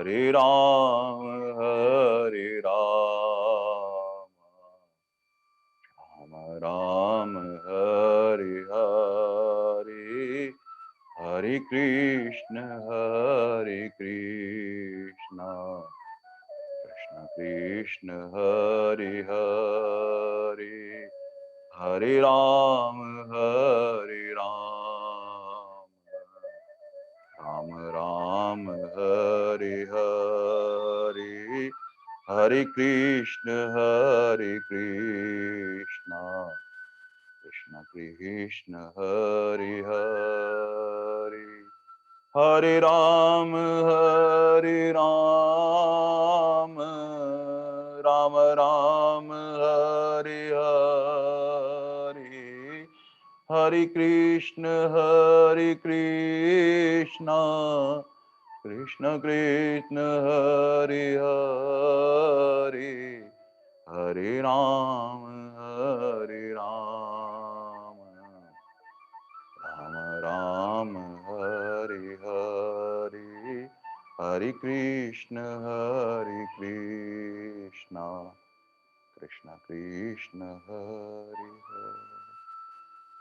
राम हरे राम राम राम हरे हरे हरे कृष्ण कृष्ण कृष्ण हरे हरे हरे राम राम राम हरे हरे हरे कृष्ण कृष्ण कृष्ण हरे हरे हरे राम राम राम हरे हरे हरे कृष्ण कृष्ण कृष्ण हरे हरे हरे राम राम राम हरे हरे हरे कृष्ण कृष्ण कृष्ण हरे हरे।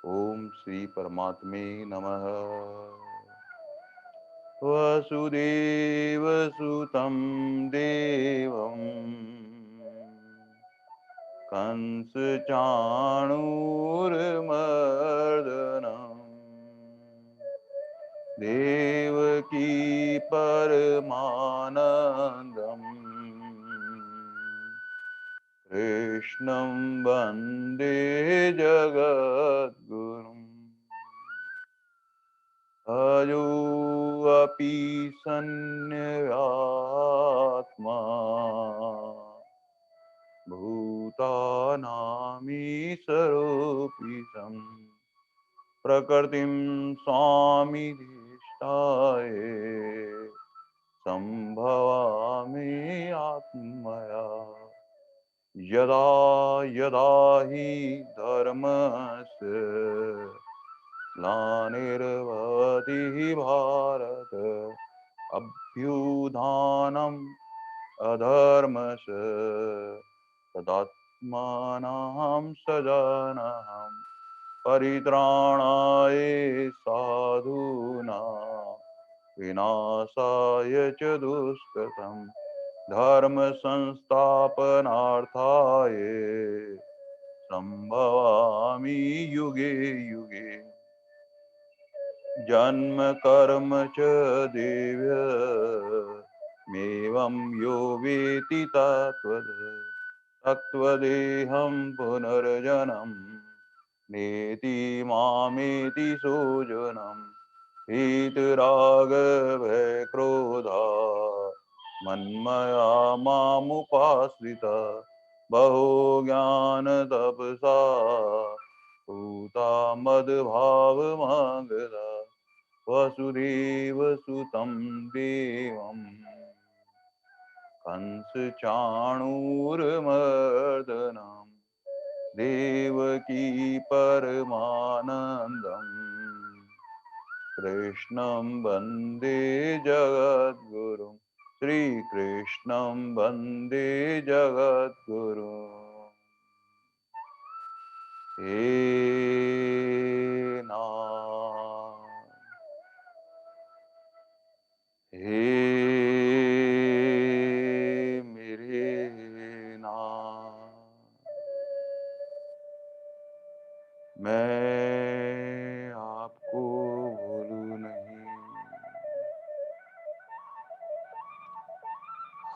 ओम श्री परमात्मे नमः। वसुदेवसुतं देवं कंसचाणूरमर्दनम् देवकी परमानन्दम् कृष्णं वन्दे जगद्गुरुम्। अयो अपि सन्न्यात्मा भूतानामीशरोऽपि सन् प्रकृतिं स्वामिधिष्ठाय सम्भवामि आत्मया यदा यदा हि धर्मस्य ग्लानिर्भवति भारत अभ्युत्थानम् अधर्मस्य तदात्मानं सजानहं परित्राणाय साधूनां विनाशाय च दुष्कृतं धर्म संस्थापनार्थाय संभवामि युगे युगे। जन्म कर्म च देव्य मेवं यो वेति तत्त्वदेहं पुनर्जन्म नेति मामेति सोजनम् वीतरागभयक्रोधा मन्मया मामुपाश्रिता बहो ज्ञानतपसा पूता मद्भावमागता वसुदेवसुतं देवं कंसचाणूरमर्दनम् देवकी परमानन्दम् कृष्णं वन्दे जगद्गुरुं श्रीकृष्णं वन्दे जगद्गुरुं। हे नाथ हे मेरे नाथ, मैं आपको भूलूं नहीं।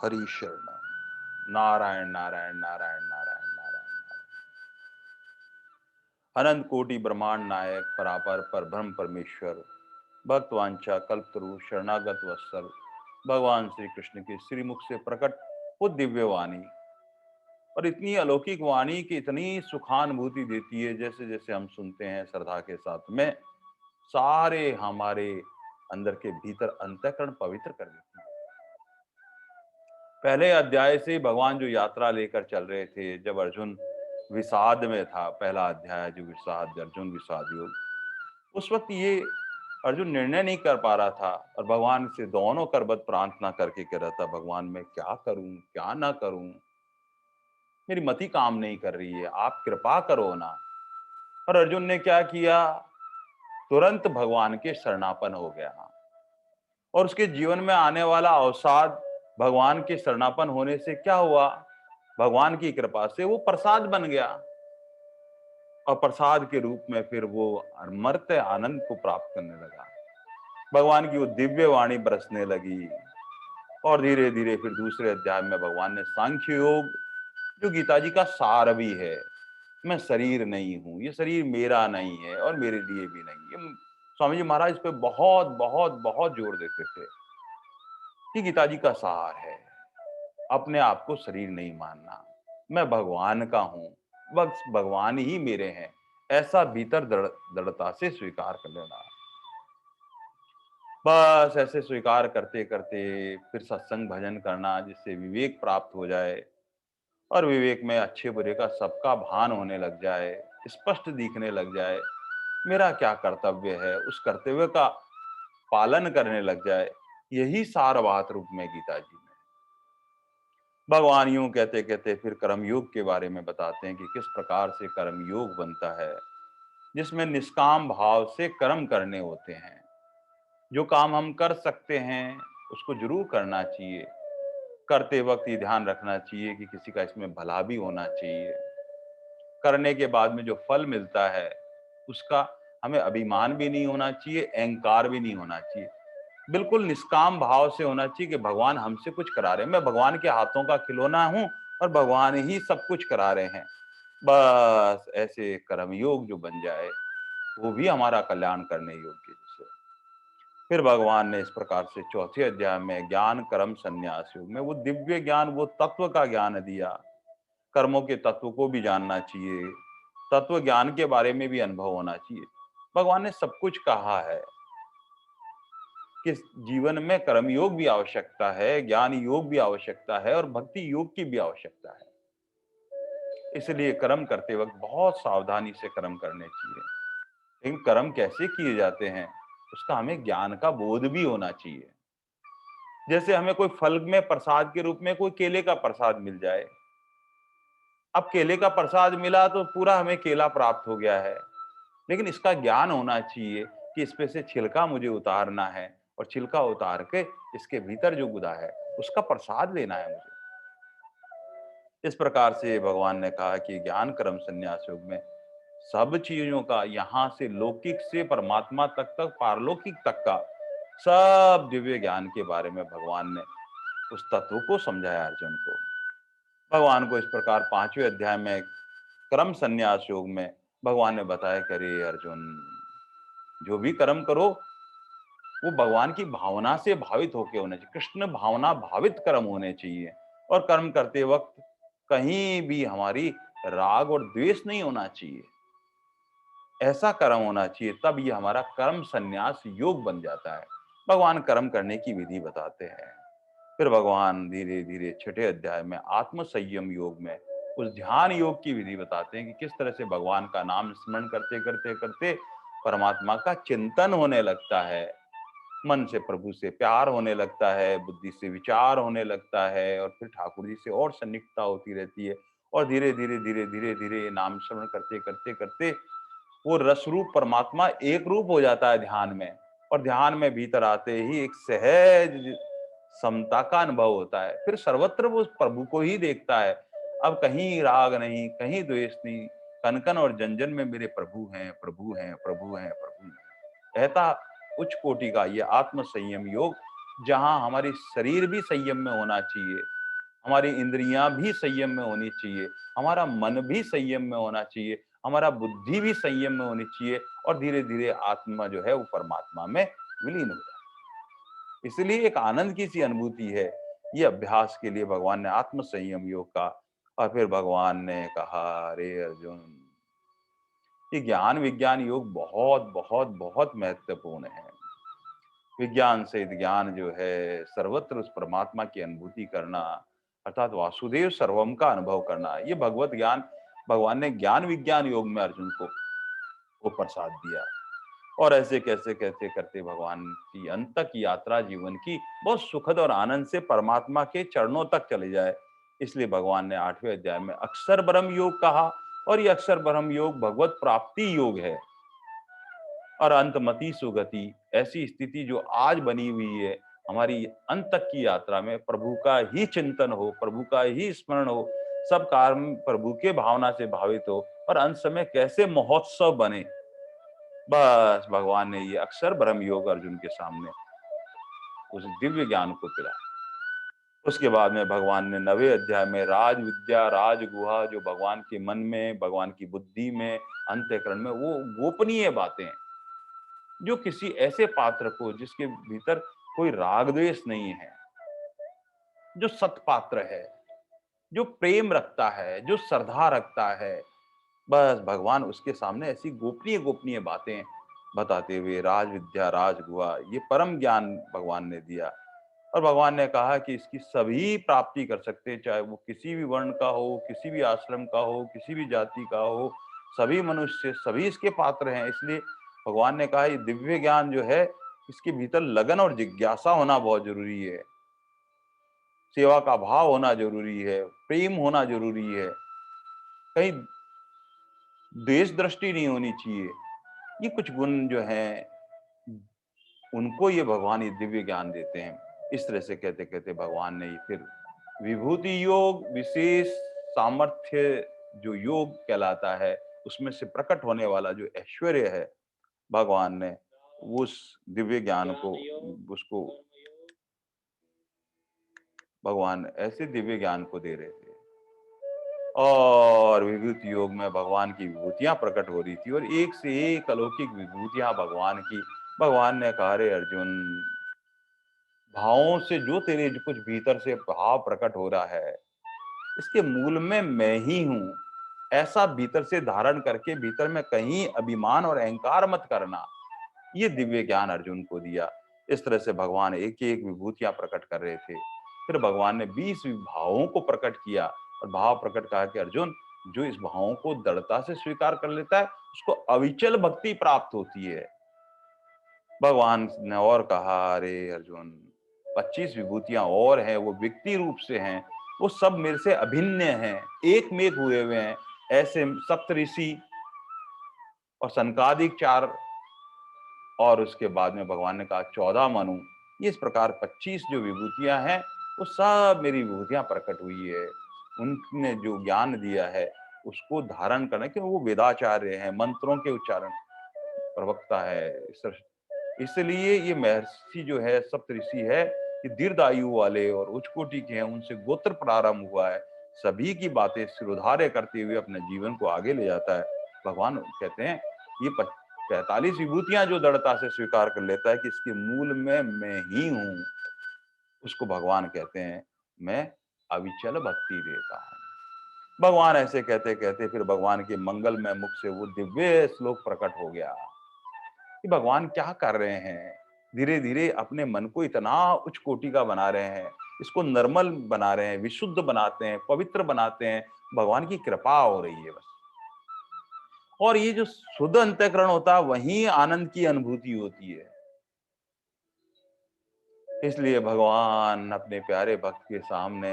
हरि शरणम। नारायण नारायण नारायण नारायण नारायण। अनंत कोटि ब्रह्मांड नायक परापर पर ब्रह्म परमेश्वर भक्तवांछा कल्पतरु शरणागत वत्सल भगवान श्री कृष्ण के श्रीमुख से प्रकट वो दिव्य वाणी और इतनी अलौकिक वाणी की इतनी सुखानुभूति देती है, जैसे जैसे हम सुनते हैं श्रद्धा के साथ में सारे हमारे अंदर के भीतर अंतःकरण पवित्र कर देती है। पहले अध्याय से भगवान जो यात्रा लेकर चल रहे थे, जब अर्जुन विषाद में था, पहला अध्याय जो विषाद, अर्जुन विषाद योग, उस वक्त ये अर्जुन निर्णय नहीं कर पा रहा था और भगवान से दोनों करबद्ध प्रार्थना करके कह रहा था, भगवान मैं क्या करूं क्या ना करूं, मेरी मति काम नहीं कर रही है, आप कृपा करो ना। और अर्जुन ने क्या किया, तुरंत भगवान के शरणापन हो गया और उसके जीवन में आने वाला अवसाद भगवान के शरणापन होने से क्या हुआ, भगवान की कृपा से वो प्रसाद बन गया और प्रसाद के रूप में फिर वो अमर्त्य आनंद को प्राप्त करने लगा। भगवान की वो दिव्य वाणी बरसने लगी और धीरे धीरे फिर दूसरे अध्याय में भगवान ने सांख्य योग, जो गीता जी का सार भी है, मैं शरीर नहीं हूं, ये शरीर मेरा नहीं है और मेरे लिए भी नहीं है। स्वामी जी महाराज इस पे बहुत बहुत बहुत जोर देते थे कि गीता जी का सार है, अपने आप को शरीर नहीं मानना, मैं भगवान का हूं, बस भगवान ही मेरे हैं, ऐसा भीतर दृढ़ता से स्वीकार कर लेना। बस ऐसे स्वीकार करते करते फिर सत्संग भजन करना, जिससे विवेक प्राप्त हो जाए और विवेक में अच्छे बुरे का सबका भान होने लग जाए, स्पष्ट दिखने लग जाए, मेरा क्या कर्तव्य है उस कर्तव्य का पालन करने लग जाए। यही सारवात रूप में गीता जी में भगवान यूं कहते कहते फिर कर्म योग के बारे में बताते हैं कि किस प्रकार से कर्म योग बनता है, जिसमें निष्काम भाव से कर्म करने होते हैं। जो काम हम कर सकते हैं उसको जरूर करना चाहिए, करते वक्त ये ध्यान रखना चाहिए कि किसी का इसमें भला भी होना चाहिए। करने के बाद में जो फल मिलता है उसका हमें अभिमान भी नहीं होना चाहिए, अहंकार भी नहीं होना चाहिए। बिल्कुल निष्काम भाव से होना चाहिए कि भगवान हमसे कुछ करा रहे हैं, मैं भगवान के हाथों का खिलौना हूं और भगवान ही सब कुछ करा रहे हैं। बस ऐसे कर्मयोग जो बन जाए वो भी हमारा कल्याण करने योग्य जैसे। फिर भगवान ने इस प्रकार से चौथे अध्याय में ज्ञान कर्म संन्यास योग में वो दिव्य ज्ञान, वो तत्व का ज्ञान दिया। कर्मों के तत्व को भी जानना चाहिए, तत्व ज्ञान के बारे में भी अनुभव होना चाहिए। भगवान ने सब कुछ कहा है कि जीवन में कर्म योग भी आवश्यकता है, ज्ञान योग भी आवश्यकता है और भक्ति योग की भी आवश्यकता है। इसलिए कर्म करते वक्त बहुत सावधानी से कर्म करने चाहिए। लेकिन कर्म कैसे किए जाते हैं उसका हमें ज्ञान का बोध भी होना चाहिए। जैसे हमें कोई फल में प्रसाद के रूप में कोई केले का प्रसाद मिल जाए, अब केले का प्रसाद मिला तो पूरा हमें केला प्राप्त हो गया है, लेकिन इसका ज्ञान होना चाहिए कि इसमें से छिलका मुझे उतारना है और छिलका उतार के इसके भीतर जो गुदा है उसका प्रसाद लेना है मुझे। इस प्रकार से भगवान ने कहा कि ज्ञान कर्म संन्यास योग में सब चीजों का, यहाँ से लौकिक से परमात्मा तक तक पारलौकिक तक का सब दिव्य ज्ञान के बारे में भगवान ने उस तत्व को समझाया अर्जुन को। भगवान को इस प्रकार पांचवें अध्याय में कर्म संन्यास योग में भगवान ने बताया कि अरे अर्जुन, जो भी कर्म करो वो भगवान की भावना से भावित होके होने चाहिए, कृष्ण भावना भावित कर्म होने चाहिए। और कर्म करते वक्त कहीं भी हमारी राग और द्वेष नहीं होना चाहिए, ऐसा कर्म होना चाहिए, तब ये हमारा कर्म संन्यास योग बन जाता है। भगवान कर्म करने की विधि बताते हैं। फिर भगवान धीरे धीरे छठे अध्याय में आत्म संयम योग में उस ध्यान योग की विधि बताते हैं कि किस तरह से भगवान का नाम स्मरण करते करते करते परमात्मा का चिंतन होने लगता है, मन से प्रभु से प्यार होने लगता है, बुद्धि से विचार होने लगता है और फिर ठाकुर जी से और सन्निकटता होती रहती है। और धीरे धीरे धीरे धीरे धीरे नाम स्मरण करते करते करते वो रस रूप परमात्मा एक रूप हो जाता है ध्यान में। और ध्यान में भीतर आते ही एक सहज समता का अनुभव होता है, फिर सर्वत्र वो उस प्रभु को ही देखता है। अब कहीं राग नहीं, कहीं द्वेष नहीं, कन कन और जन जन में मेरे प्रभु हैं, प्रभु हैं, प्रभु हैं, प्रभु हैं। ऐसा उच्च कोटि का ये आत्म संयम योग, जहां हमारी शरीर भी संयम में होना चाहिए, हमारी इंद्रियां भी संयम में होनी चाहिए, हमारा मन भी संयम में होना चाहिए, हमारा बुद्धि भी संयम में होनी चाहिए और धीरे धीरे आत्मा जो है वो परमात्मा में विलीन हो जाए। इसलिए एक आनंद की सी अनुभूति है। ये अभ्यास के लिए भगवान ने आत्म संयम योग का। और फिर भगवान ने कहा, अरे अर्जुन, ये ज्ञान विज्ञान योग बहुत बहुत बहुत महत्वपूर्ण है। विज्ञान से ज्ञान जो है सर्वत्र उस परमात्मा की अनुभूति करना, अर्थात वासुदेव सर्वम का अनुभव करना, ये भगवत ज्ञान भगवान ने ज्ञान विज्ञान योग में अर्जुन को वो प्रसाद दिया। और ऐसे कैसे कैसे करते भगवान की अंत तक यात्रा जीवन की बहुत सुखद और आनंद से परमात्मा के चरणों तक चले जाए। इसलिए भगवान ने 8वें अध्याय में अक्षर ब्रह्म योग कहा, और ये अक्षर ब्रह्म योग भगवत प्राप्ति योग है। और अंतमति सुगति, ऐसी स्थिति जो आज बनी हुई है हमारी अंत तक की यात्रा में, प्रभु का ही चिंतन हो, प्रभु का ही स्मरण हो, सब कार्य प्रभु के भावना से भावित हो, और अंत समय कैसे महोत्सव बने। बस भगवान ने ये अक्षर ब्रह्म योग अर्जुन के सामने उस दिव्य ज्ञान को पिलाया। उसके बाद में भगवान ने 9वें अध्याय में राज विद्या राज गुहा, जो भगवान के मन में, भगवान की बुद्धि में, अंतःकरण में वो गोपनीय बातें, जो किसी ऐसे पात्र को जिसके भीतर कोई राग द्वेष नहीं है, जो सत पात्र है, जो प्रेम रखता है, जो श्रद्धा रखता है, बस भगवान उसके सामने ऐसी गोपनीय गोपनीय बातें बताते हुए राज विद्या राज गुहा, ये परम ज्ञान भगवान ने दिया। और भगवान ने कहा कि इसकी सभी प्राप्ति कर सकते हैं, चाहे वो किसी भी वर्ण का हो, किसी भी आश्रम का हो, किसी भी जाति का हो, सभी मनुष्य सभी इसके पात्र हैं। इसलिए भगवान ने कहा ये दिव्य ज्ञान जो है, इसके भीतर लगन और जिज्ञासा होना बहुत जरूरी है, सेवा का भाव होना जरूरी है, प्रेम होना जरूरी है, कहीं देश दृष्टि नहीं होनी चाहिए। ये कुछ गुण जो हैं, उनको ये भगवान ये दिव्य ज्ञान देते हैं। इस तरह से कहते कहते भगवान ने फिर विभूति योग, विशेष सामर्थ्य जो योग कहलाता है, उसमें से प्रकट होने वाला जो ऐश्वर्य है, भगवान ने उस दिव्य ज्ञान को, उसको भगवान ऐसे दिव्य ज्ञान को दे रहे थे। और विभूति योग में भगवान की विभूतियां प्रकट हो रही थी, और एक से एक अलौकिक विभूतियां भगवान की। भगवान ने कहा, रे अर्जुन, भावों से जो तेरे जो कुछ भीतर से भाव प्रकट हो रहा है, इसके मूल में मैं ही हूं। ऐसा भीतर से धारण करके भीतर में कहीं अभिमान और अहंकार मत करना। ये दिव्य ज्ञान अर्जुन को दिया। इस तरह से भगवान एक एक विभूतियां प्रकट कर रहे थे। फिर भगवान ने 20 भावों को प्रकट किया, और भाव प्रकट कहा कि अर्जुन, जो इस भावों को दृढ़ता से स्वीकार कर लेता है, उसको अविचल भक्ति प्राप्त होती है। भगवान ने और कहा, अरे अर्जुन, 25 विभूतियां और हैं, वो व्यक्ति रूप से हैं, वो सब मेरे से अभिन्न हैं, एक में एक हुए हुए हैं। ऐसे सप्तऋषि और सनकादिक 4, और उसके बाद में भगवान ने कहा 14 मनु। ये इस प्रकार 25 जो विभूतियां हैं, वो सब मेरी विभूतियां प्रकट हुई है। उनने जो ज्ञान दिया है, उसको धारण करना, क्योंकि वो वेदाचार्य हैं, मंत्रों के उच्चारण प्रवक्ता है। इसलिए ये महर्षि जो है, सप्तऋषि है, ये दीर्घायु वाले और उच्च कोटि के हैं, उनसे गोत्र प्रारंभ हुआ है। सभी की बातें सिरोधार्य करते हुए अपने जीवन को आगे ले जाता है। भगवान कहते हैं, ये 45 विभूतियां जो दृढ़ता से स्वीकार कर लेता है कि इसके मूल में मैं ही हूं, उसको भगवान कहते हैं मैं अविचल भक्ति देता हूं। भगवान ऐसे कहते कहते फिर भगवान के मंगलमय मुख से वो दिव्य श्लोक प्रकट हो गया कि भगवान क्या कर रहे हैं। धीरे धीरे अपने मन को इतना उच्च कोटि का बना रहे हैं, इसको निर्मल बना रहे हैं, विशुद्ध बनाते हैं, पवित्र बनाते हैं। भगवान की कृपा हो रही है बस। और ये जो शुद्ध अंतःकरण होता है, वहीं आनंद की अनुभूति होती है। इसलिए भगवान अपने प्यारे भक्त के सामने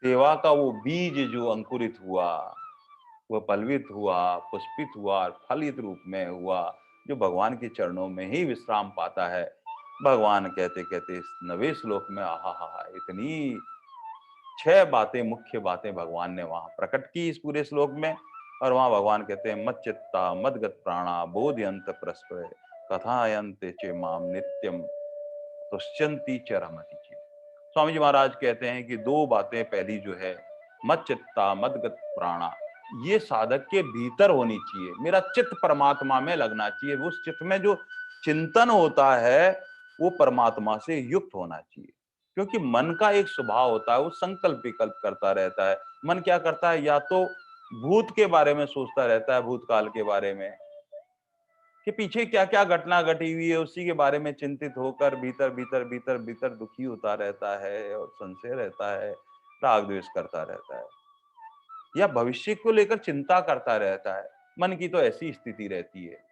सेवा का वो बीज जो अंकुरित हुआ, वह पल्वित हुआ, पुष्पित हुआ और फलित रूप में हुआ, जो भगवान के चरणों में ही विश्राम पाता है। भगवान कहते कहते इस 9वें श्लोक में आहा हा, इतनी 6 बातें, मुख्य बातें भगवान ने वहां प्रकट की इस पूरे श्लोक में। और वहां भगवान कहते हैं, मत चित्ता मदगत प्राणा बोधयंत परस्पर कथायन्ते चे माम नित्यम तुष्यन्ति च रमति च। स्वामी जी महाराज कहते हैं कि 2 बातें, पहली जो है मत चित्ता मदगत प्राणा, ये साधक के भीतर होनी चाहिए। मेरा चित्त परमात्मा में लगना चाहिए। उस चित्त में जो चिंतन होता है, वो परमात्मा से युक्त होना चाहिए। क्योंकि मन का एक स्वभाव होता है, वो संकल्प विकल्प करता रहता है। मन क्या करता है, या तो भूत के बारे में सोचता रहता है, भूतकाल के बारे में, कि पीछे क्या क्या घटना घटी हुई है, उसी के बारे में चिंतित होकर भीतर भीतर भीतर भीतर दुखी होता रहता है, और संशय रहता है, राग द्वेष करता रहता है, या भविष्य को लेकर चिंता करता रहता है। मन की तो ऐसी स्थिति रहती है।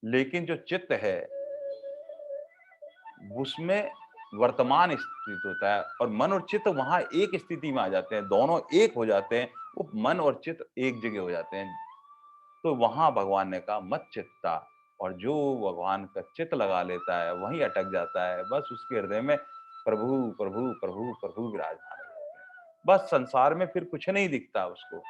लेकिन जो चित्त है, उसमें वर्तमान स्थित होता है और मन और चित्त वहाँ एक स्थिति में आ जाते हैं, दोनों एक हो जाते हैं, वो मन और चित्त एक जगह हो जाते हैं। तो वहाँ भगवान ने कहा मत चित्ता, और जो भगवान का चित्त लगा लेता है, वहीं अटक जाता है, बस उसके हृदय में प्रभु, प्रभु, प्रभु, प्रभु विराजमान हो जाते हैं। बस संसार में फिर कुछ नहीं दिखता उसको।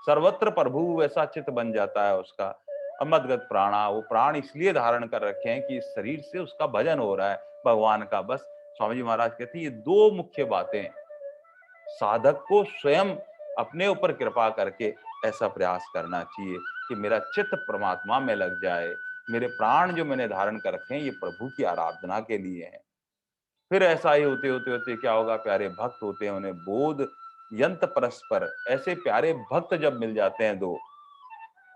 सर्वत्र प्रभु ऐसा चित्त बन जाता है उसका। अमदगत प्राणा, वो प्राण इसलिए धारण कर रखे हैं कि इस शरीर से उसका भजन हो रहा है भगवान का। बस स्वामी जी महाराज कहते हैं ये दो मुख्य बातें साधक को स्वयं अपने ऊपर कृपा करके ऐसा प्रयास करना चाहिए कि मेरा चित्त परमात्मा में लग जाए, मेरे प्राण जो मैंने धारण कर रखे हैं ये प्रभु की आराधना के लिए हैं। फिर ऐसा ही होते होते होते क्या होगा, प्यारे भक्त होते हैं, उन्हें बोध यंत परस्पर, ऐसे प्यारे भक्त जब मिल जाते हैं दो,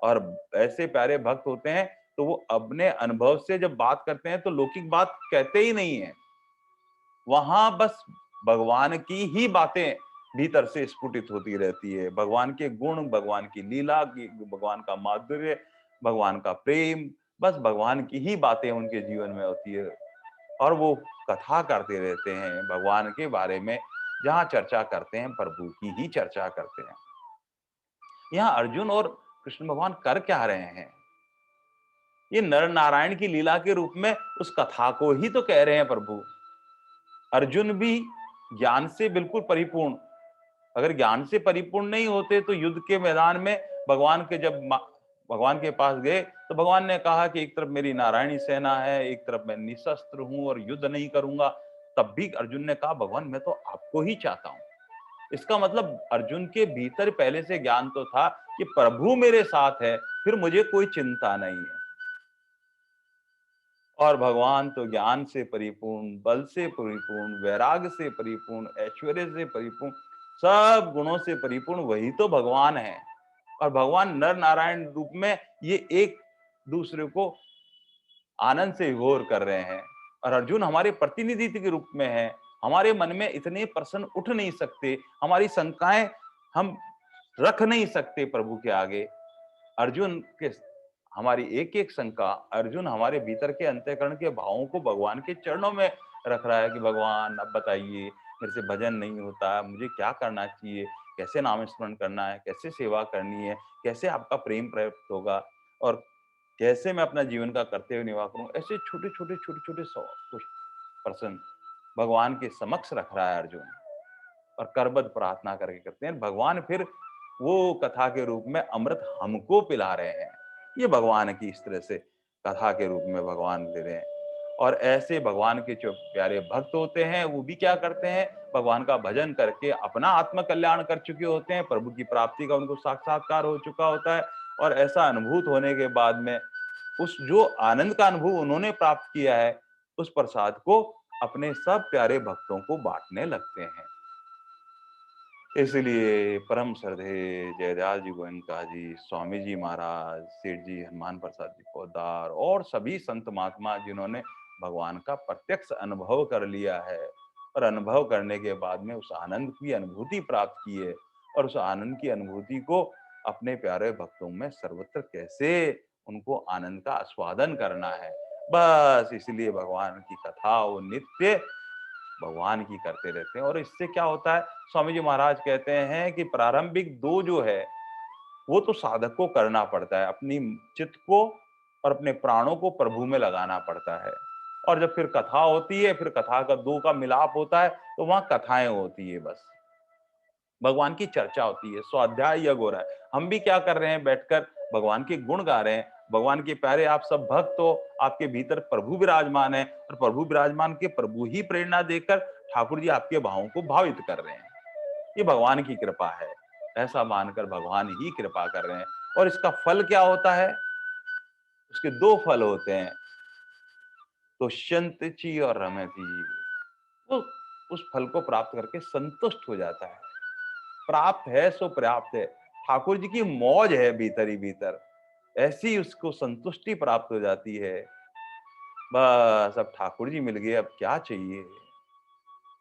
और ऐसे प्यारे भक्त होते हैं तो वो अपने अनुभव से जब बात करते हैं तो लौकिक बात कहते ही नहीं है। वहां बस भगवान की ही बातें भीतर से स्फुटित होती रहती है, भगवान के गुण, भगवान की लीला की, भगवान का माधुर्य, भगवान का प्रेम, बस भगवान की ही बातें उनके जीवन में होती है। और वो कथा करते रहते हैं भगवान के बारे में, जहाँ चर्चा करते हैं प्रभु की ही चर्चा करते हैं। यहाँ अर्जुन और कृष्ण भगवान कर क्या रहे हैं? ये नर नारायण की लीला के रूप में उस कथा को ही तो कह रहे हैं प्रभु। अर्जुन भी ज्ञान से बिल्कुल परिपूर्ण, अगर ज्ञान से परिपूर्ण नहीं होते तो युद्ध के मैदान में भगवान के जब भगवान के पास गए तो भगवान ने कहा कि एक तरफ मेरी नारायणी सेना है, एक तरफ मैं निशस्त्र हूं और युद्ध नहीं करूंगा। तब भी अर्जुन ने कहा भगवान मैं तो आपको ही चाहता हूं। इसका मतलब अर्जुन के भीतर पहले से ज्ञान तो था कि प्रभु मेरे साथ है, फिर मुझे कोई चिंता नहीं है। और भगवान तो ज्ञान से परिपूर्ण, बल से परिपूर्ण, वैराग्य से परिपूर्ण, ऐश्वर्य से परिपूर्ण, सब गुणों से परिपूर्ण वही तो भगवान है। और भगवान नर नारायण रूप में ये एक दूसरे को आनंद से विभोर कर रहे हैं। और अर्जुन हमारे प्रतिनिधि के रूप में है। हमारे मन में इतने प्रश्न उठ नहीं सकते, हमारी शंकाएं हम रख नहीं सकते प्रभु के आगे। अर्जुन के हमारी एक-एक शंका, अर्जुन हमारे भीतर के अंतःकरण के भावों को भगवान के चरणों में रख रहा है कि भगवान अब बताइए, मेरे से भजन नहीं होता, मुझे क्या करना चाहिए? कैसे नाम स्मरण करना है? कैसे सेवा करनी है? कैसे आपका प्रेम प्राप्त होगा? और कैसे मैं अपना जीवन का कर्तव्य निर्वाह करूँ? ऐसे छोटे-छोटे, छोटे-छोटे कुछ प्रश्न भगवान के समक्ष रख रहा है अर्जुन। और करबद्ध प्रार्थना करके करते हैं। भगवान फिर वो कथा के रूप में अमृत हमको पिला रहे हैं। ये भगवान की इस तरह से कथा के रूप में भगवान दे रहे हैं। और ऐसे भगवान के जो प्यारे भक्त होते हैं, वो भी क्या करते हैं? भगवान का भजन करके अपना आत्म कल्याण कर चुके होते हैं, प्रभु की प्राप्ति का उनको साक्षात्कार हो चुका होता है। और ऐसा अनुभूत होने के बाद में उस जो आनंद का अनुभव उन्होंने प्राप्त किया है, उस प्रसाद को अपने सब प्यारे भक्तों को बाँटने लगते हैं। इसलिए परम श्रद्धेय जयदयाल जी गोयनका जी, स्वामी जी महाराज, सेठ जी हनुमान प्रसाद जी पोद्दार और सभी संत महात्मा जिन्होंने भगवान का प्रत्यक्ष अनुभव कर लिया है और अनुभव करने के बाद में उस आनंद की अनुभूति प्राप्त की है, और उस आनंद की अनुभूति को अपने प्यारे भक्तों में सर्वत्र कैसे उनको आनंद का आस्वादन करना है। बस इसलिए भगवान की कथा वो नित्य भगवान की करते रहते हैं। और इससे क्या होता है, स्वामी जी महाराज कहते हैं कि प्रारंभिक दो जो है वो तो साधक को करना पड़ता है, अपनी चित्त को और अपने प्राणों को प्रभु में लगाना पड़ता है। और जब फिर कथा होती है, फिर कथा का दो का मिलाप होता है, तो वहां कथाएं होती है, बस भगवान की चर्चा होती है, स्वाध्याय यज्ञ हो रहा है। हम भी क्या कर रहे हैं, बैठकर भगवान के गुण गा रहे हैं। भगवान के प्यारे आप सब भक्त हो, आपके भीतर प्रभु विराजमान है, और प्रभु विराजमान के प्रभु ही प्रेरणा देकर ठाकुर जी आपके भावों को भावित कर रहे हैं। ये भगवान की कृपा है, ऐसा मानकर भगवान ही कृपा कर रहे हैं। और इसका फल क्या होता है? उसके दो फल होते हैं, तुष्यंत ची और रमति। वो उस फल को प्राप्त करके संतुष्ट हो जाता है। प्राप्त है सो पर्याप्त है। ठाकुर जी की मौज है भीतर ही भीतर, ऐसी उसको संतुष्टि प्राप्त हो जाती है। बस अब ठाकुर जी मिल गए, अब क्या चाहिए?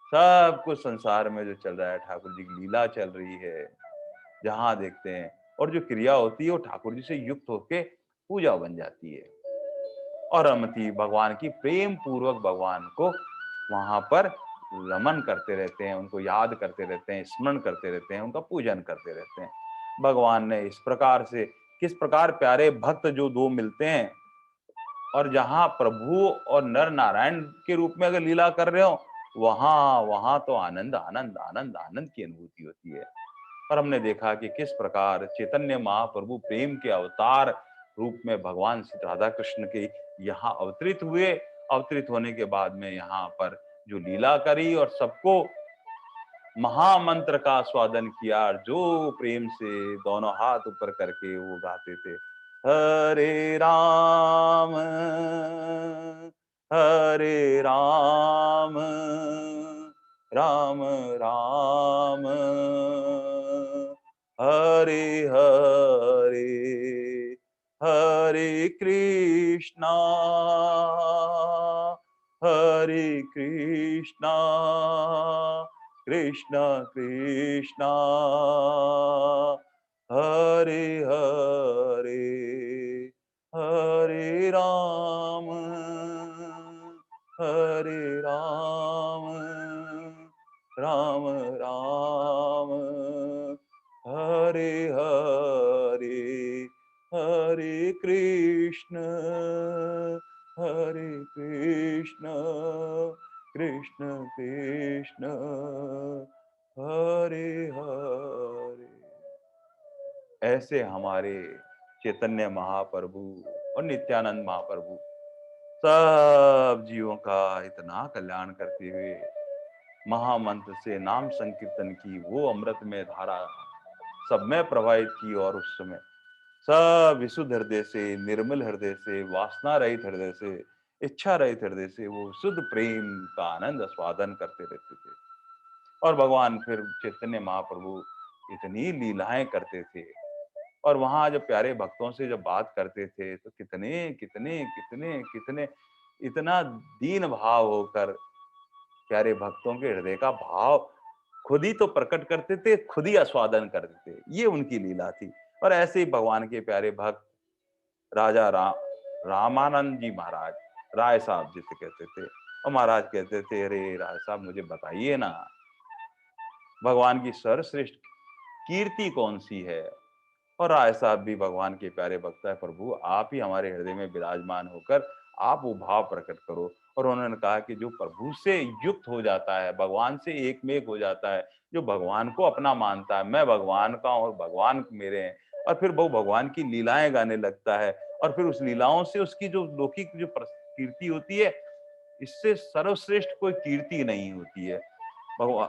सब कुछ संसार में जो चल रहा है, ठाकुर जी की लीला चल रही है। जहां देखते हैं और जो क्रिया होती है वो ठाकुर जी से युक्त होके पूजा बन जाती है। और रमती भगवान की प्रेम पूर्वक भगवान को वहां पर रमन करते रहते हैं, उनको याद करते रहते हैं, स्मरण करते रहते हैं, उनका पूजन करते रहते हैं। भगवान ने इस प्रकार से, किस प्रकार प्यारे भक्त जो दो मिलते हैं और जहां प्रभु और नर नारायण के रूप में अगर लीला कर रहे हो, वहां वहां तो आनंद आनंद आनंद आनंद की अनुभूति होती है। और हमने देखा कि किस प्रकार चैतन्य महाप्रभु प्रेम के अवतार रूप में भगवान श्री राधा कृष्ण के यहाँ अवतरित हुए। अवतरित होने के बाद में यहाँ पर जो लीला करी और सबको महामंत्र का स्वादन किया, और जो प्रेम से दोनों हाथ ऊपर करके वो गाते थे, हरे राम राम राम हरे हरे, हरे हरे कृष्णा कृष्ण कृष्ण हरे हरे, हरे राम राम राम हरे हरे, हरे कृष्ण कृष्ण कृष्ण हरे हरे। ऐसे हमारे चैतन्य महाप्रभु और नित्यानंद महाप्रभु सब जीवों का इतना कल्याण करते हुए महामंत्र से नाम संकीर्तन की वो अमृत में धारा सब में प्रवाहित की, और उस समय सब विशुद्ध हृदय से, निर्मल हृदय से, वासना रहित हृदय से, इच्छा रहित हृदय से वो शुद्ध प्रेम का आनंद आस्वादन करते रहते थे। और भगवान फिर चैतन्य महाप्रभु इतनी लीलाएं करते थे, और वहां जब प्यारे भक्तों से जब बात करते थे तो कितने कितने कितने कितने इतना दीन भाव होकर प्यारे भक्तों के हृदय का भाव खुद ही तो प्रकट करते थे, खुद ही आस्वादन करते थे। ये उनकी लीला थी। और ऐसे ही भगवान के प्यारे भक्त राजा रामानंद जी महाराज, राय साहब जिसे कहते थे, और महाराज कहते थे, अरे राय साहब मुझे बताइए ना, भगवान की सर्वश्रेष्ठ कीर्ति कौन सी है। और राय साहब भी भगवान के प्यारे भक्त है, प्रभु आप ही हमारे हृदय में विराजमान होकर आप वो भाव प्रकट करो। और उन्होंने कहा कि जो प्रभु से युक्त हो जाता है, भगवान से एक में एक हो जाता है, जो भगवान को अपना मानता है, मैं भगवान का हूँ और भगवान मेरे हैं, और फिर वो भगवान की लीलाएं गाने लगता है, और फिर उस लीलाओं से उसकी जो लौकिक जो कीर्ति होती है, इससे सर्वश्रेष्ठ कोई कीर्ति नहीं होती है। भगवान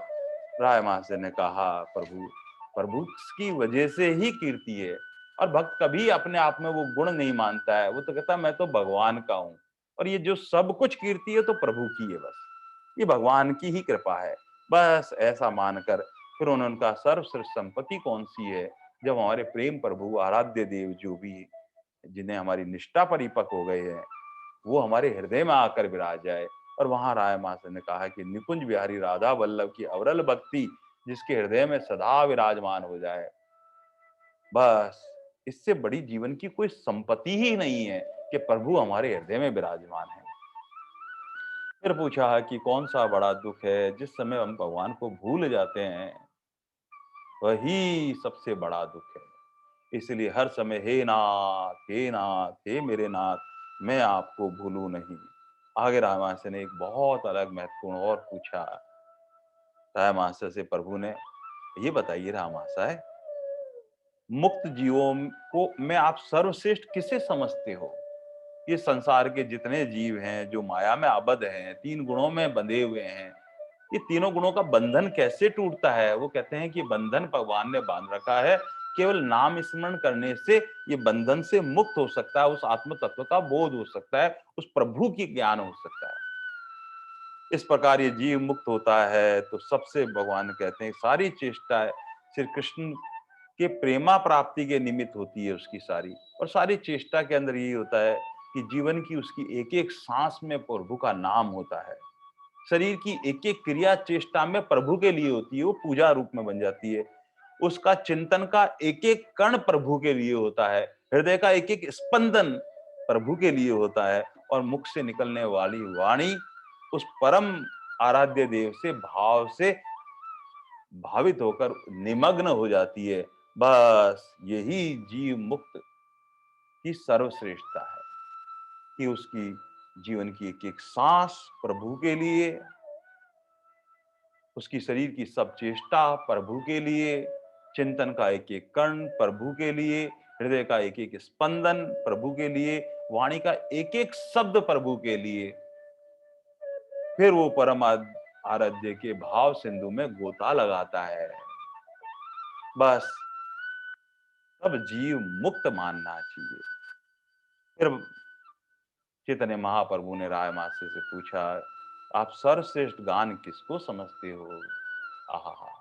राय महाशय ने कहा, प्रभु प्रभु की वजह से ही कीर्ति है। और भक्त कभी अपने आप में वो गुण नहीं मानता है, वो तो कहता है मैं तो भगवान का हूँ, और ये जो सब कुछ कीर्ति है तो प्रभु की है, बस ये भगवान की ही कृपा है। बस ऐसा मानकर फिर उन्होंने कहा सर्वश्रेष्ठ संपत्ति कौन सी है, जब हमारे प्रेम प्रभु आराध्य देव जो भी जिन्हें हमारी निष्ठा परिपक्व हो गए हैं, वो हमारे हृदय में आकर विराज जाए। और वहां राय माता ने कहा कि निकुंज बिहारी राधा वल्लभ की अविरल भक्ति जिसके हृदय में सदा विराजमान हो जाए, बस इससे बड़ी जीवन की कोई संपत्ति ही नहीं है कि प्रभु हमारे हृदय में विराजमान है। फिर पूछा कि कौन सा बड़ा दुख है जिस समय हम भगवान को भूल जाते हैं, वही सबसे बड़ा दुख है। इसलिए हर समय हे नाथ हे मेरे नाथ, मैं आपको भूलूं नहीं। आगे रामाशय ने एक बहुत अलग महत्वपूर्ण और पूछा। रामाशय से प्रभु ने, ये बताइए रामाशय, मुक्त जीवों को में आप सर्वश्रेष्ठ किसे समझते हो? ये संसार के जितने जीव हैं जो माया में आबद्ध हैं, तीन गुणों में बंधे हुए हैं, ये तीनों गुणों का बंधन कैसे टूटता है? वो कहते हैं कि बंधन भगवान ने बांध रखा है, केवल नाम स्मरण करने से ये बंधन से मुक्त हो सकता है, उस आत्म तत्व का बोध हो सकता है, उस प्रभु की ज्ञान हो सकता है। इस प्रकार ये जीव मुक्त होता है तो सबसे भगवान कहते हैं सारी चेष्टा श्री कृष्ण के प्रेमा प्राप्ति के निमित्त होती है उसकी सारी। और सारी चेष्टा के अंदर यही होता है कि जीवन की उसकी एक एक सांस में प्रभु का नाम होता है। शरीर की एक एक क्रिया चेष्टा में प्रभु के लिए होती है, वो पूजा रूप में बन जाती है। उसका चिंतन का एक एक कण प्रभु के लिए होता है, हृदय का एक एक स्पंदन प्रभु के लिए होता है, और मुख से निकलने वाली वाणी उस परम आराध्य देव से भाव से भावित होकर निमग्न हो जाती है। बस यही जीव मुक्त की सर्वश्रेष्ठता है कि उसकी जीवन की एक एक सांस प्रभु के लिए, उसकी शरीर की सब चेष्टा प्रभु के लिए, चिंतन का एक एक कण प्रभु के लिए, हृदय का एक एक स्पंदन प्रभु के लिए, वाणी का एक एक शब्द प्रभु के लिए। फिर वो परम आराध्य के भाव सिंधु में गोता लगाता है। बस तब जीव मुक्त मानना चाहिए। फिर चैतन्य महाप्रभु ने राय मास्टर से पूछा, आप सर्वश्रेष्ठ गान किसको समझते हो? आहा,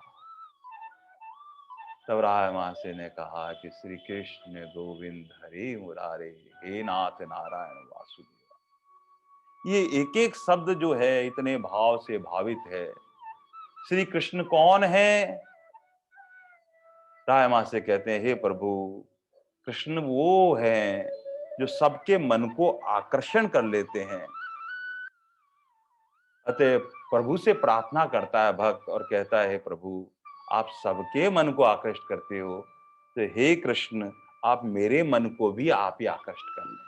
तब राय मास्टर ने कहा कि श्री कृष्ण गोविंद हरे मुरारे, हे नाथ नारायण वासुदेव। ये एक एक शब्द जो है इतने भाव से भावित है। श्री कृष्ण कौन है? राय मास्टर कहते हैं, हे प्रभु, कृष्ण वो है जो सबके मन को आकर्षण कर लेते हैं। अतः प्रभु से प्रार्थना करता है भक्त और कहता है, हे प्रभु, आप सबके मन को आकृष्ट करते हो, तो हे कृष्ण, आप मेरे मन को भी आप ही आकृष्ट कर लें।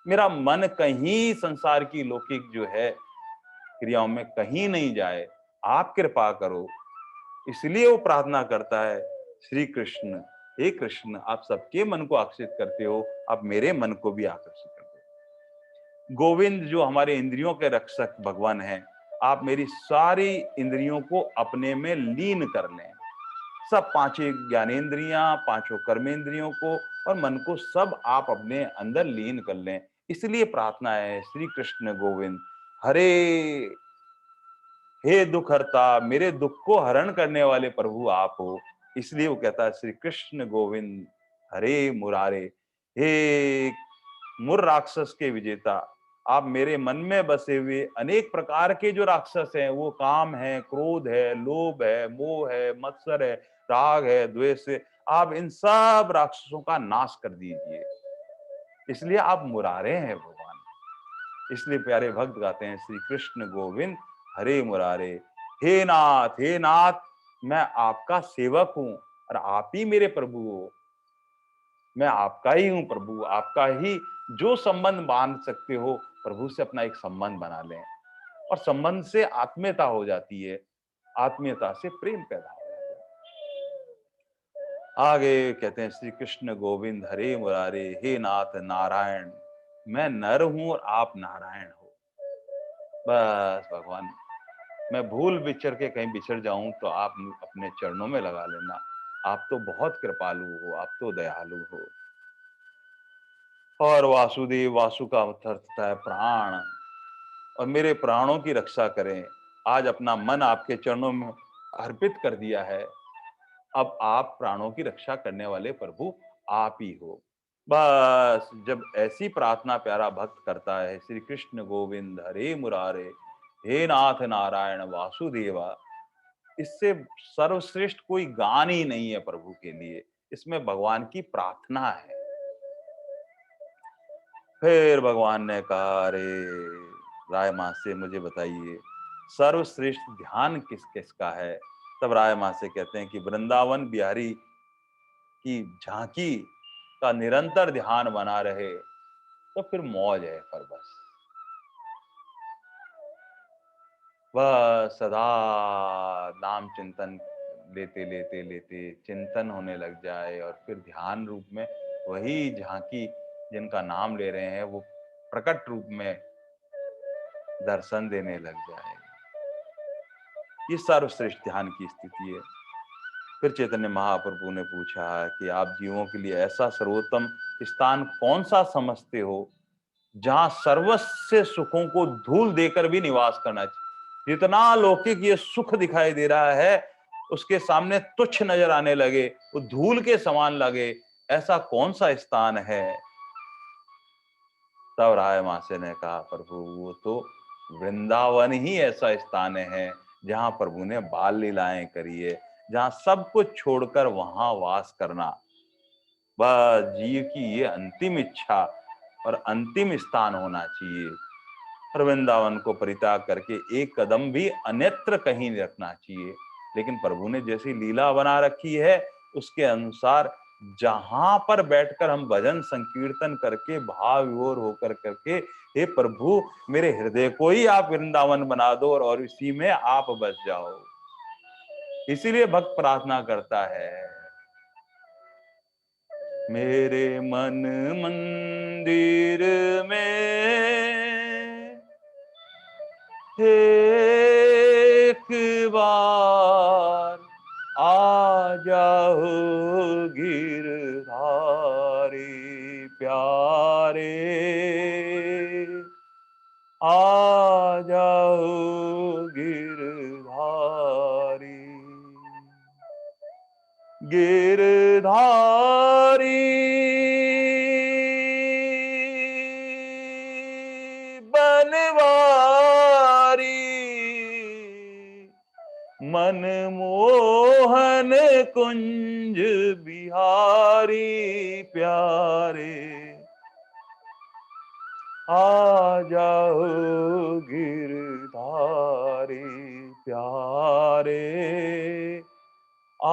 मेरा मन कहीं संसार की लौकिक जो है क्रियाओं में कहीं नहीं जाए, आप कृपा करो। इसलिए वो प्रार्थना करता है, श्री कृष्ण, हे कृष्ण, आप सबके मन को आकर्षित करते हो, आप मेरे मन को भी आकर्षित कर दो। गोविंद जो हमारे इंद्रियों के रक्षक भगवान हैं, आप मेरी सारी इंद्रियों को अपने में लीन कर लें। सब पांचों ज्ञानेंद्रियां, पांचों कर्मेंद्रियों को और मन को सब आप अपने अंदर लीन कर लें। इसलिए प्रार्थना है, श्री कृष्ण गोविंद हरे, हे दुख हरता, मेरे दुख को हरण करने वाले प्रभु आप हो। इसलिए वो कहता है, श्री कृष्ण गोविंद हरे मुरारे, हे मुर राक्षस के विजेता, आप मेरे मन में बसे हुए अनेक प्रकार के जो राक्षस हैं, वो काम है, क्रोध है, लोभ है, मोह है, मत्सर है, राग है, द्वेष है, आप इन सब राक्षसों का नाश कर दीजिए। इसलिए आप मुरारे हैं भगवान। इसलिए प्यारे भक्त गाते हैं, श्री कृष्ण गोविंद हरे मुरारे, हे नाथ, मैं आपका सेवक हूं और आप ही मेरे प्रभु हो। मैं आपका ही हूं प्रभु, आपका ही जो संबंध बांध सकते हो, प्रभु से अपना एक संबंध बना लें, और संबंध से आत्मीयता हो जाती है, आत्मीयता से प्रेम पैदा हो जाता है। आगे कहते हैं, श्री कृष्ण गोविंद हरे मुरारे, हे नाथ नारायण, मैं नर हूं और आप नारायण हो। बस भगवान, मैं भूल विचर के कहीं बिछड़ जाऊं तो आप अपने चरणों में लगा लेना। आप तो बहुत कृपालु हो, आप तो दयालु हो। और वासुदेव, वासु का अर्थ होता है प्राण, और मेरे प्राणों की रक्षा करें। आज अपना मन आपके चरणों में अर्पित कर दिया है। अब आप प्राणों की रक्षा करने वाले प्रभु आप ही हो। बस जब ऐसी प्रार्थना प्यारा भक्त करता है, श्री कृष्ण गोविंद हरे मुरारे, हे नाथ नारायण वासुदेवा, इससे सर्वश्रेष्ठ कोई गान ही नहीं है प्रभु के लिए। इसमें भगवान की प्रार्थना है। फिर भगवान ने कहा, अरे राय माँ से मुझे बताइए, सर्वश्रेष्ठ ध्यान किस किसका है? तब राय माँ से कहते हैं कि वृंदावन बिहारी की झांकी का निरंतर ध्यान बना रहे तो फिर मौज है। पर बस वह सदा नाम चिंतन लेते लेते लेते चिंतन होने लग जाए, और फिर ध्यान रूप में वही झांकी जिनका नाम ले रहे हैं वो प्रकट रूप में दर्शन देने लग जाए। ये सर्वश्रेष्ठ ध्यान की स्थिति है। फिर चैतन्य महाप्रभु ने पूछा कि आप जीवों के लिए ऐसा सर्वोत्तम स्थान कौन सा समझते हो जहां सर्वस्व सुखों को धूल देकर भी निवास करना चाहिए? जितना लौकिक ये सुख दिखाई दे रहा है, उसके सामने तुच्छ नजर आने लगे, वो धूल के समान लगे, ऐसा कौन सा स्थान है? तब राय मासे ने कहा, प्रभु वो तो वृंदावन ही ऐसा स्थान है जहां प्रभु ने बाल लीलाएं करी है, जहां सब कुछ छोड़कर वहां वास करना, बस जीव की ये अंतिम इच्छा और अंतिम स्थान होना चाहिए। और वृंदावन को परित्याग करके एक कदम भी अन्यत्र कहीं नहीं रखना चाहिए। लेकिन प्रभु ने जैसी लीला बना रखी है उसके अनुसार जहां पर बैठकर हम भजन संकीर्तन करके भाव विभोर होकर करके, हे प्रभु मेरे हृदय को ही आप वृंदावन बना दो और इसी में आप बस जाओ। इसीलिए भक्त प्रार्थना करता है, मेरे मन मंदिर में एक बार आ जाओ गिरधारी प्यारे, आ जाओ गिरधारी। गिरधारी बनवारी, मनमोहन कुंज बिहारी प्यारे, आ जाओ गिरधारी प्यारे, आ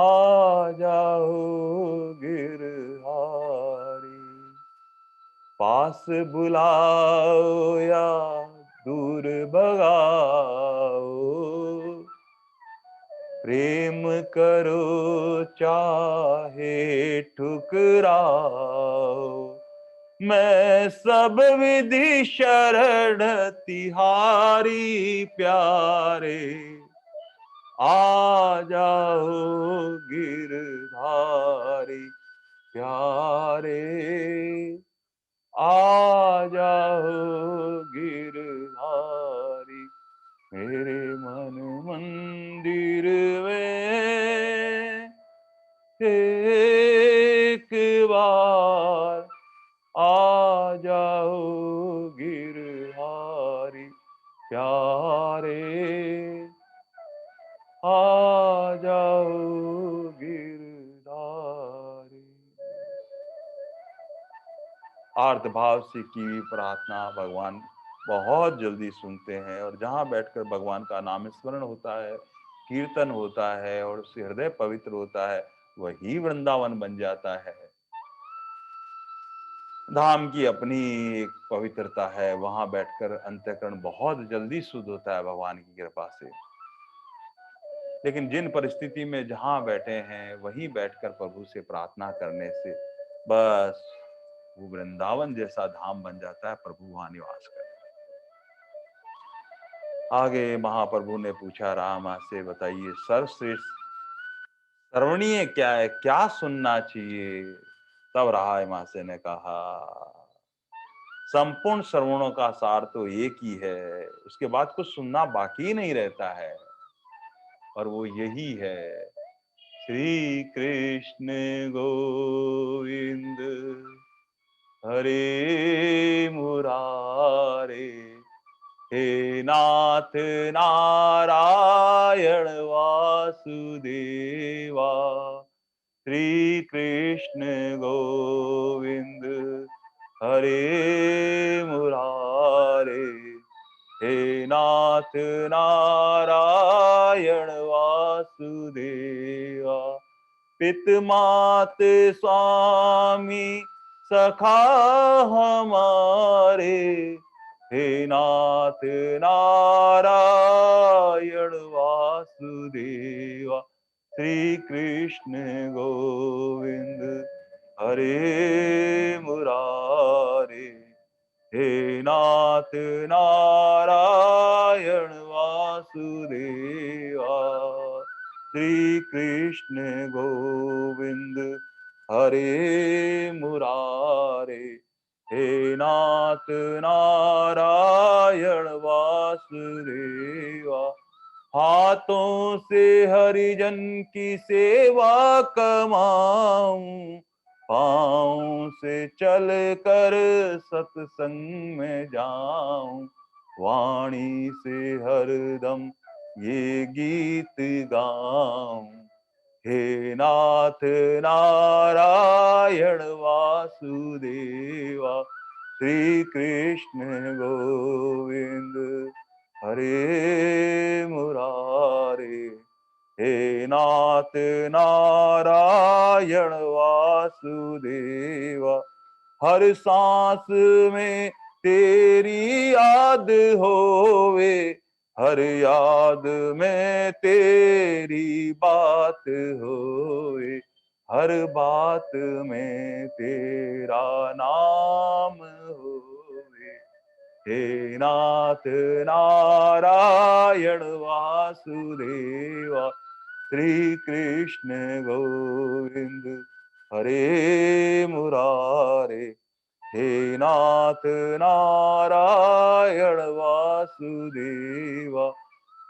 जाओ गिरधारी। पास बुलाओ या दूर भगाओ, प्रेम करो चाहे ठुकराओ, मैं सब विधि शरण तिहारी प्यारे, आ जाओ गिरधारी प्यारे, आ जाओ गिरधारी। मेरे मन मंदिर में एक बार आ जाओ गिरधारी प्यारे, आ जाओ गिरधारी। आर्त भाव से की हुई प्रार्थना भगवान बहुत जल्दी सुनते हैं, और जहां बैठकर भगवान का नाम स्मरण होता है, कीर्तन होता है और उससे हृदय पवित्र होता है, वही वृंदावन बन जाता है। धाम की अपनी एक पवित्रता है, वहां बैठकर अंतःकरण बहुत जल्दी शुद्ध होता है भगवान की कृपा से। लेकिन जिन परिस्थिति में जहां बैठे हैं वहीं बैठकर प्रभु से प्रार्थना करने से बस वो वृंदावन जैसा धाम बन जाता है, प्रभु वहां निवास करते हैं। आगे महाप्रभु ने पूछा रामा से, बताइए सर्वश्रेष्ठ श्रवणीय क्या है, क्या सुनना चाहिए? तब राय मासे ने कहा, संपूर्ण श्रवणों का सार तो एक ही है, उसके बाद कुछ सुनना बाकी नहीं रहता है, और वो यही है, श्री कृष्ण गोविंद हरे मुरारे, हे नाथ नारायण वासुदेवा, श्री कृष्ण गोविंद हरे मुरारे, हे नाथ नारायण वासुदेवा, पित मात स्वामी सखा हमारे, हे नाथ नारायण वासुदेवा, श्री कृष्ण गोविंद हरे मुरारे, हे नाथ नारायण वासुदेवा, श्री कृष्ण गोविंद हरे मुरारे, हे नाथ नारायण वासुदेवा। हाथों से हरिजन की सेवा कमाऊं, पाँव से चल कर सत्संग में जाऊं, वाणी से हरदम ये गीत गाऊं, हे नाथ नारायण वासुदेवा, श्री कृष्ण गोविंद हरे मुरारे। हे नाथ नारायण वासुदेवा, हर सांस में तेरी याद होवे, हर याद में तेरी बात होवे, हर बात में तेरा नाम होवे। हे नाथ नारायण वासुदेवा, श्री कृष्ण गोविंद हरे मुरारे। हे नाथ नारायण वासुदेवा,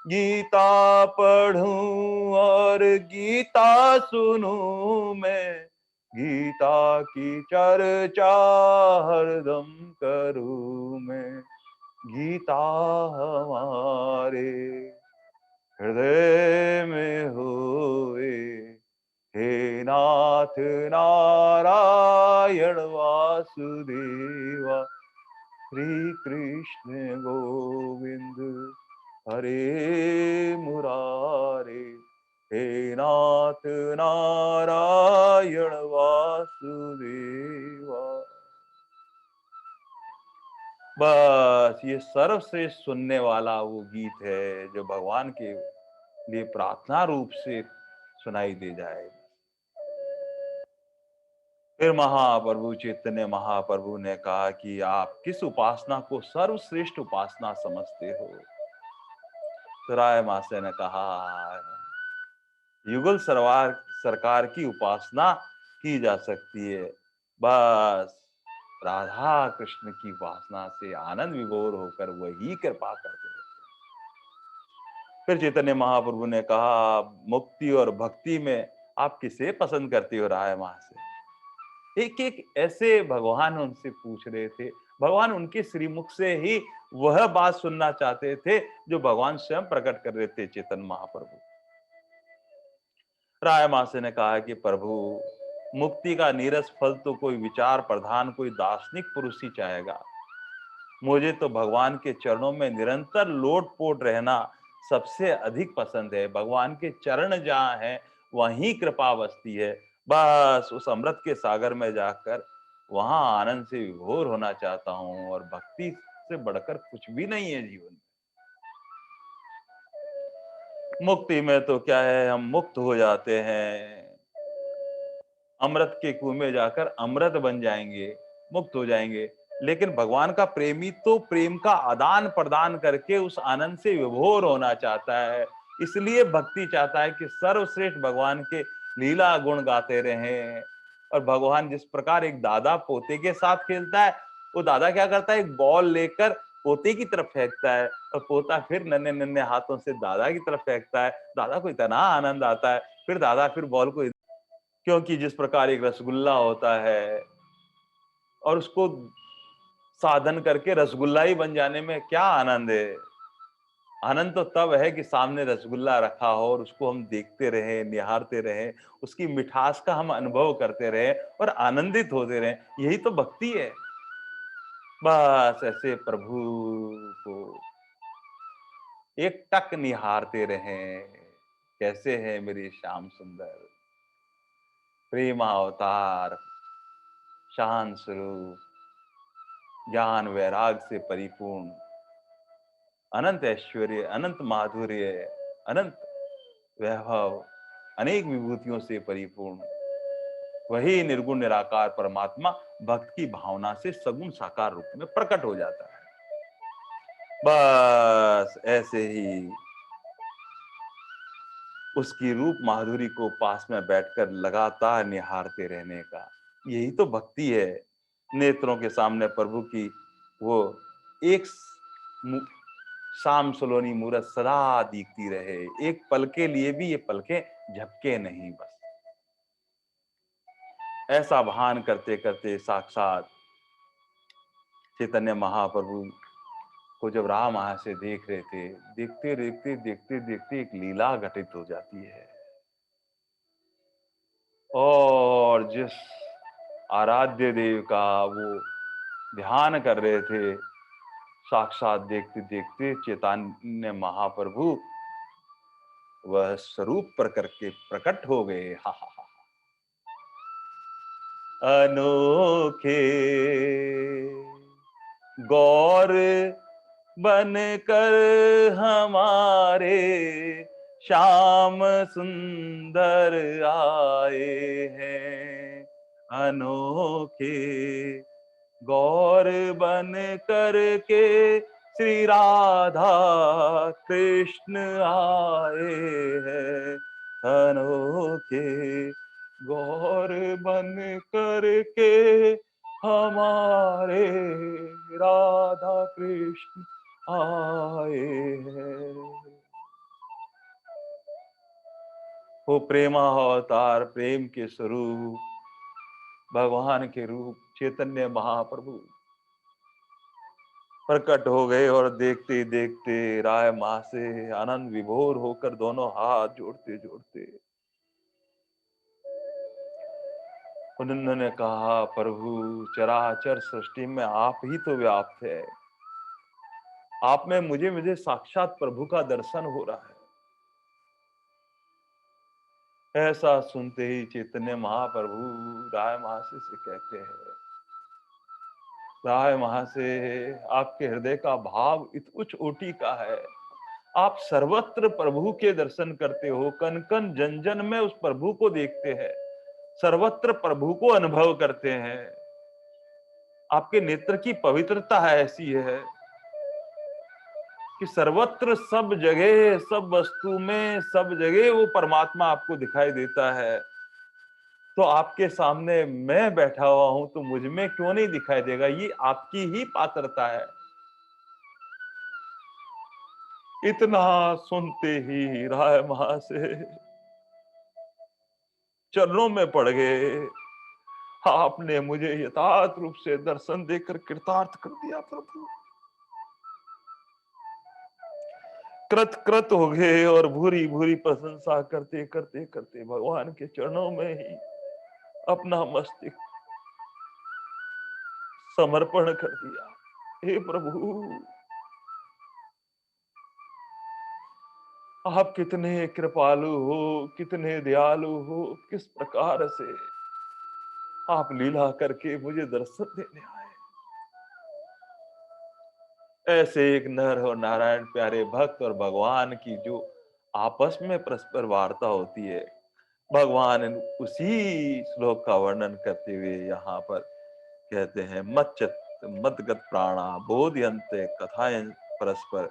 गीता पढ़ूं और गीता सुनूं मैं, गीता की चर्चा हरदम करूं मैं, गीता हमारे हृदय में होए। हे नाथ नारायण वासुदेवा, श्री कृष्ण गोविंद हरे मुरारे। हे नाथ नारायण वासुदेवा। बस ये सर्वश्रेष्ठ सुनने वाला वो गीत है जो भगवान के लिए प्रार्थना रूप से सुनाई दे जाए। फिर महाप्रभु चैतन्य महाप्रभु ने कहा कि आप किस उपासना को सर्वश्रेष्ठ उपासना समझते हो? तो राय मास्टर ने कहा, युगल सरकार की उपासना की जा सकती है। बस राधा कृष्ण की उपासना से आनंद विभोर होकर वही कृपा करते हैं। फिर चैतन्य महाप्रभु ने कहा, मुक्ति और भक्ति में आप किसे पसंद करते हो राय माँ से? एक एक ऐसे भगवान उनसे पूछ रहे थे। भगवान उनके श्रीमुख से ही वह बात सुनना चाहते थे जो भगवान स्वयं प्रकट कर रहे थे चैतन्य महाप्रभु। राय मासे ने कहा कि प्रभु, मुक्ति का नीरस फल तो कोई विचार प्रधान, कोई दार्शनिक पुरुष ही चाहेगा। मुझे तो भगवान के चरणों में निरंतर लोट-पोट रहना सबसे अधिक पसंद है। भगवान के चरण जहाँ हैं, वहीं कृपा बसती है। बस उस अमृत के सागर में जाकर वहाँ आनंद से विभोर होना चाहता हूँ, और भक्ति से बढ़कर कुछ भी नहीं है जीवन में। मुक्ति में तो क्या है, हम मुक्त हो जाते हैं, अमृत के कुएं में जाकर अमृत बन जाएंगे, मुक्त हो जाएंगे। लेकिन भगवान का प्रेमी तो प्रेम का आदान प्रदान करके उस आनंद से विभोर होना चाहता है। इसलिए भक्ति चाहता है कि सर्वश्रेष्ठ भगवान के लीला गुण गाते रहें। और भगवान जिस प्रकार एक दादा पोते के साथ खेलता है, वो दादा क्या करता है, एक बॉल लेकर पोते की तरफ फेंकता है, और पोता फिर नन्हे नन्हे हाथों से दादा की तरफ फेंकता है। दादा को इतना आनंद आता है, फिर दादा फिर बॉल को, क्योंकि जिस प्रकार एक रसगुल्ला होता है और उसको साधन करके रसगुल्ला ही बन जाने में क्या आनंद है। आनंद तो तब है कि सामने रसगुल्ला रखा हो और उसको हम देखते रहें, निहारते रहें, उसकी मिठास का हम अनुभव करते रहें और आनंदित होते रहें। यही तो भक्ति है। बस ऐसे प्रभु को एक टक निहारते रहें। कैसे है मेरे श्याम सुंदर, प्रेम अवतार, शांत स्वरूप, ज्ञान वैराग से परिपूर्ण, अनंत ऐश्वर्य, अनंत माधुर्य, अनंत वैभव, अनेक विभूतियों से परिपूर्ण वही निर्गुण निराकार परमात्मा भक्त की भावना से सगुण साकार रूप में प्रकट हो जाता है। बस ऐसे ही उसकी रूप माधुरी को पास में बैठकर लगातार निहारते रहने का, यही तो भक्ति है। नेत्रों के सामने प्रभु की वो एक शाम सलोनी मूरत सदा दिखती रहे, एक पल के लिए भी ये पलकें झपके नहीं। बस ऐसा भान करते करते साक्षात चैतन्य महाप्रभु को जब राम वहां से देख रहे थे, देखते देखते देखते देखते एक लीला घटित हो जाती है। और जिस आराध्य देव का वो ध्यान कर रहे थे, साक्षात देखते देखते चैतन्य महाप्रभु वह स्वरूप पर करके प्रकट हो गए। हा हा हा। अनोखे गौर बन कर हमारे श्याम सुंदर आए हैं। अनोखे गौर बन कर के श्री राधा कृष्ण आए हैं। अनोखे गौर बन कर के हमारे राधा कृष्ण आए हैं। वो प्रेमा अवतार, प्रेम के स्वरूप, भगवान के रूप चैतन्य महाप्रभु प्रकट हो गए और देखते देखते राय माँ से आनंद विभोर होकर दोनों हाथ जोड़ते जोड़ते उन्होंने कहा, प्रभु चराचर सृष्टि में आप ही तो व्याप्त है, आप में मुझे मुझे साक्षात प्रभु का दर्शन हो रहा है। ऐसा सुनते ही चैतन्य महाप्रभु राय महाशय से कहते हैं, राय महाशय आपके हृदय का भाव इत उच्च कोटि का है, आप सर्वत्र प्रभु के दर्शन करते हो, कन कन जन जन में उस प्रभु को देखते हैं, सर्वत्र प्रभु को अनुभव करते हैं। आपके नेत्र की पवित्रता है ऐसी है कि सर्वत्र सब जगह सब वस्तु में सब जगह वो परमात्मा आपको दिखाई देता है। तो आपके सामने मैं बैठा हुआ हूं तो मुझ में क्यों नहीं दिखाई देगा, ये आपकी ही पात्रता है। इतना सुनते ही राय महाशय चरणों में पड़ गए। आपने मुझे यथार्थ रूप से दर्शन देकर कृतार्थ कर दिया प्रभु। कृत कृत हो गए और भूरी भूरी प्रशंसा करते करते करते भगवान के चरणों में ही अपना मस्तिष्क समर्पण कर दिया। हे प्रभु, आप कितने कृपालु हो, कितने दयालु हो, किस प्रकार से आप लीला करके मुझे दर्शन देने आए। ऐसे एक नर और नारायण प्यारे भक्त और भगवान की जो आपस में परस्पर वार्ता होती है, भगवान उसी श्लोक का वर्णन करते हुए यहाँ पर कहते हैं, मच्चित मदगत प्राणा बोधयन्ते कथायन परस्पर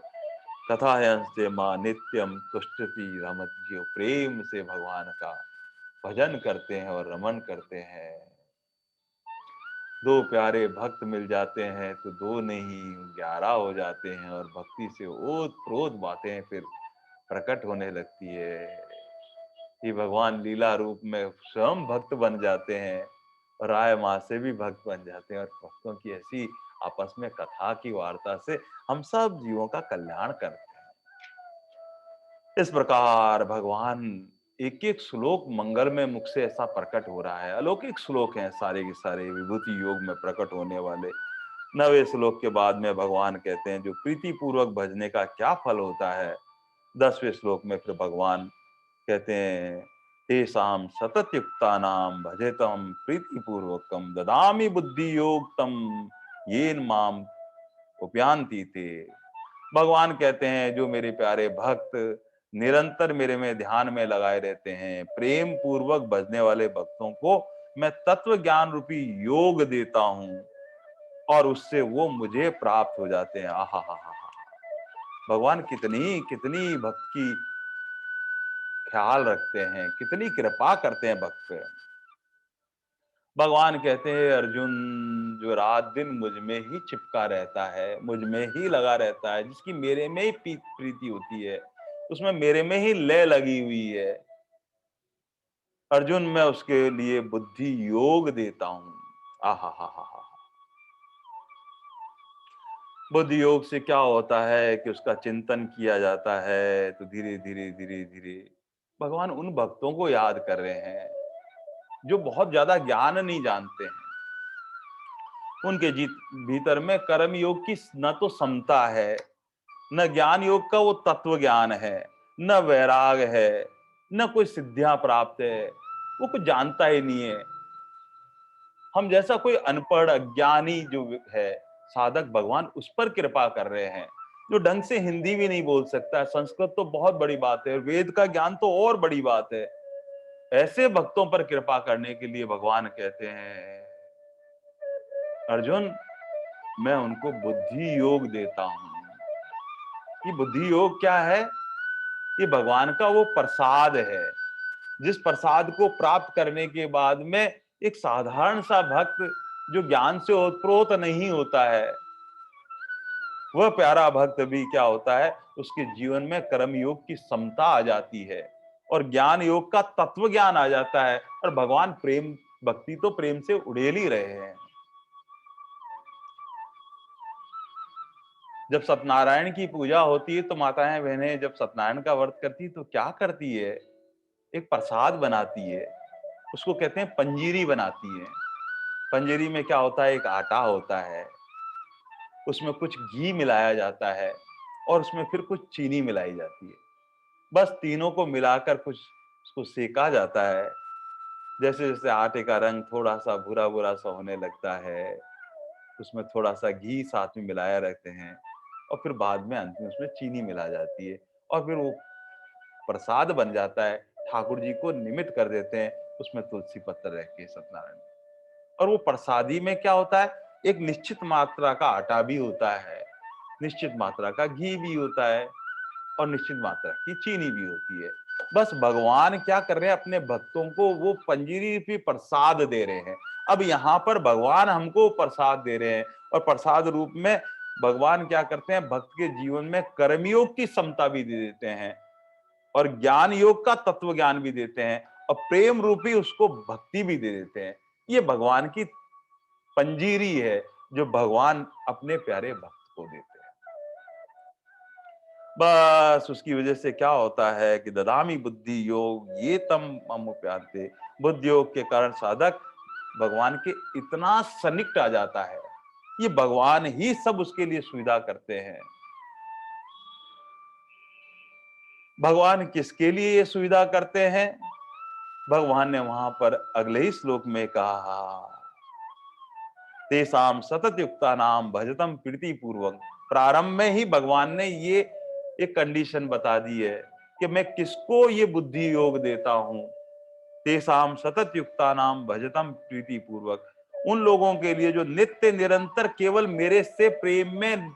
कथायंसे माँ नित्यम तुष्टति रमत। जो प्रेम से भगवान का भजन करते हैं और रमन करते हैं, दो प्यारे भक्त मिल जाते हैं तो दो नहीं 11 हो जाते हैं और भक्ति से ओत प्रोत बातें फिर प्रकट होने लगती है। ये भगवान लीला रूप में स्वयं भक्त बन जाते हैं और राय माँ से भी भक्त बन जाते हैं और भक्तों की ऐसी आपस में कथा की वार्ता से हम सब जीवों का कल्याण करते हैं। इस प्रकार भगवान एक एक श्लोक मंगलमय मुख से ऐसा प्रकट हो रहा है। अलौकिक श्लोक हैं सारे के सारे विभूति योग में प्रकट होने वाले। 9वें श्लोक के बाद में भगवान कहते हैं जो प्रीति पूर्वक भजने का क्या फल होता है। 10वें श्लोक में फिर भगवान कहते हैं, तेषां सतत युक्ता नाम भजेतम प्रीति पूर्वकम ददामी बुद्धि योग तम येन माम उपयांति ते। भगवान कहते हैं जो मेरे प्यारे भक्त निरंतर मेरे में ध्यान में लगाए रहते हैं, प्रेम पूर्वक भजने वाले भक्तों को मैं तत्व ज्ञान रूपी योग देता हूं और उससे वो मुझे प्राप्त हो जाते हैं। आहा हा हा हा। भगवान कितनी कितनी भक्त की ख्याल रखते हैं, कितनी कृपा करते हैं भक्त पे। भगवान कहते हैं, अर्जुन जो रात दिन मुझ में ही चिपका रहता है, मुझ में ही लगा रहता है, जिसकी मेरे में ही प्रीति होती है, उसमें मेरे में ही लय लगी हुई है, अर्जुन मैं उसके लिए बुद्धि योग देता हूं। आहा हा हा हा। बुद्धि योग से क्या होता है कि उसका चिंतन किया जाता है तो धीरे धीरे धीरे धीरे भगवान उन भक्तों को याद कर रहे हैं जो बहुत ज्यादा ज्ञान नहीं जानते हैं, उनके भीतर में कर्म योग की न तो समता है, न ज्ञान योग का वो तत्व ज्ञान है, न वैराग है, न कोई सिद्धियां प्राप्त है। वो कुछ जानता ही नहीं है। हम जैसा कोई अनपढ़ अज्ञानी जो है साधक, भगवान उस पर कृपा कर रहे हैं, जो ढंग से हिंदी भी नहीं बोल सकता है। संस्कृत तो बहुत बड़ी बात है, वेद का ज्ञान तो और बड़ी बात है। ऐसे भक्तों पर कृपा करने के लिए भगवान कहते हैं, अर्जुन मैं उनको बुद्धि योग देता हूं। ये बुद्धि योग क्या है? ये भगवान का वो प्रसाद है, जिस प्रसाद को प्राप्त करने के बाद में एक साधारण सा भक्त जो ज्ञान से ओतप्रोत नहीं होता है, वह प्यारा भक्त भी क्या होता है, उसके जीवन में कर्म योग की समता आ जाती है और ज्ञान योग का तत्व ज्ञान आ जाता है। और भगवान प्रेम भक्ति तो प्रेम से उड़ेल ही रहे हैं। जब सत्यनारायण की पूजा होती है तो माताएं बहनें जब सत्यनारायण का व्रत करती तो क्या करती है? एक प्रसाद बनाती है, उसको कहते हैं पंजीरी बनाती है। पंजीरी में क्या होता है? एक आटा होता है, उसमें कुछ घी मिलाया जाता है और उसमें फिर कुछ चीनी मिलाई जाती है। बस तीनों को मिलाकर कुछ उसको सेका जाता है। जैसे जैसे आटे का रंग थोड़ा सा भूरा भूरा सा होने लगता है, उसमें थोड़ा सा घी साथ में मिलाया रहते हैं और फिर बाद में अंत में उसमें चीनी मिला जाती है और फिर वो प्रसाद बन जाता है। ठाकुर जी को निमित्त कर देते हैं, उसमें तुलसी पत्र रख के सत्यनारायण। और वो प्रसादी में क्या होता है? एक निश्चित मात्रा का आटा भी होता है, निश्चित मात्रा का घी भी होता है और निश्चित मात्रा की चीनी भी होती है। बस भगवान क्या कर रहे हैं? अपने भक्तों को वो पंजीरी भी प्रसाद दे रहे हैं। अब यहाँ पर भगवान हमको प्रसाद दे रहे हैं और प्रसाद रूप में भगवान क्या करते हैं? भक्त के जीवन में कर्मयोग की समता भी दे देते हैं और ज्ञान योग का तत्व ज्ञान भी देते हैं और प्रेम रूपी उसको भक्ति भी दे देते हैं। ये भगवान की पंजीरी है जो भगवान अपने प्यारे भक्त को देते हैं। बस उसकी वजह से क्या होता है कि ददामी बुद्धि योग ये तम मम प्याते। बुद्धि योग के कारण साधक भगवान के इतना सन्निकट आ जाता है, ये भगवान ही सब उसके लिए सुविधा करते हैं। भगवान किसके लिए ये सुविधा करते हैं? भगवान ने वहां पर अगले ही श्लोक में कहा, तेसाम सतत युक्ता नाम भजतम प्रीति पूर्वक। प्रारंभ में ही भगवान ने ये एक कंडीशन बता दी है कि मैं किसको ये बुद्धि योग देता हूं। तेसाम सतत युक्ता नाम भजतम प्रीति पूर्वक, उन लोगों के लिए जो नित्य निरंतर केवल मेरे से प्रेम में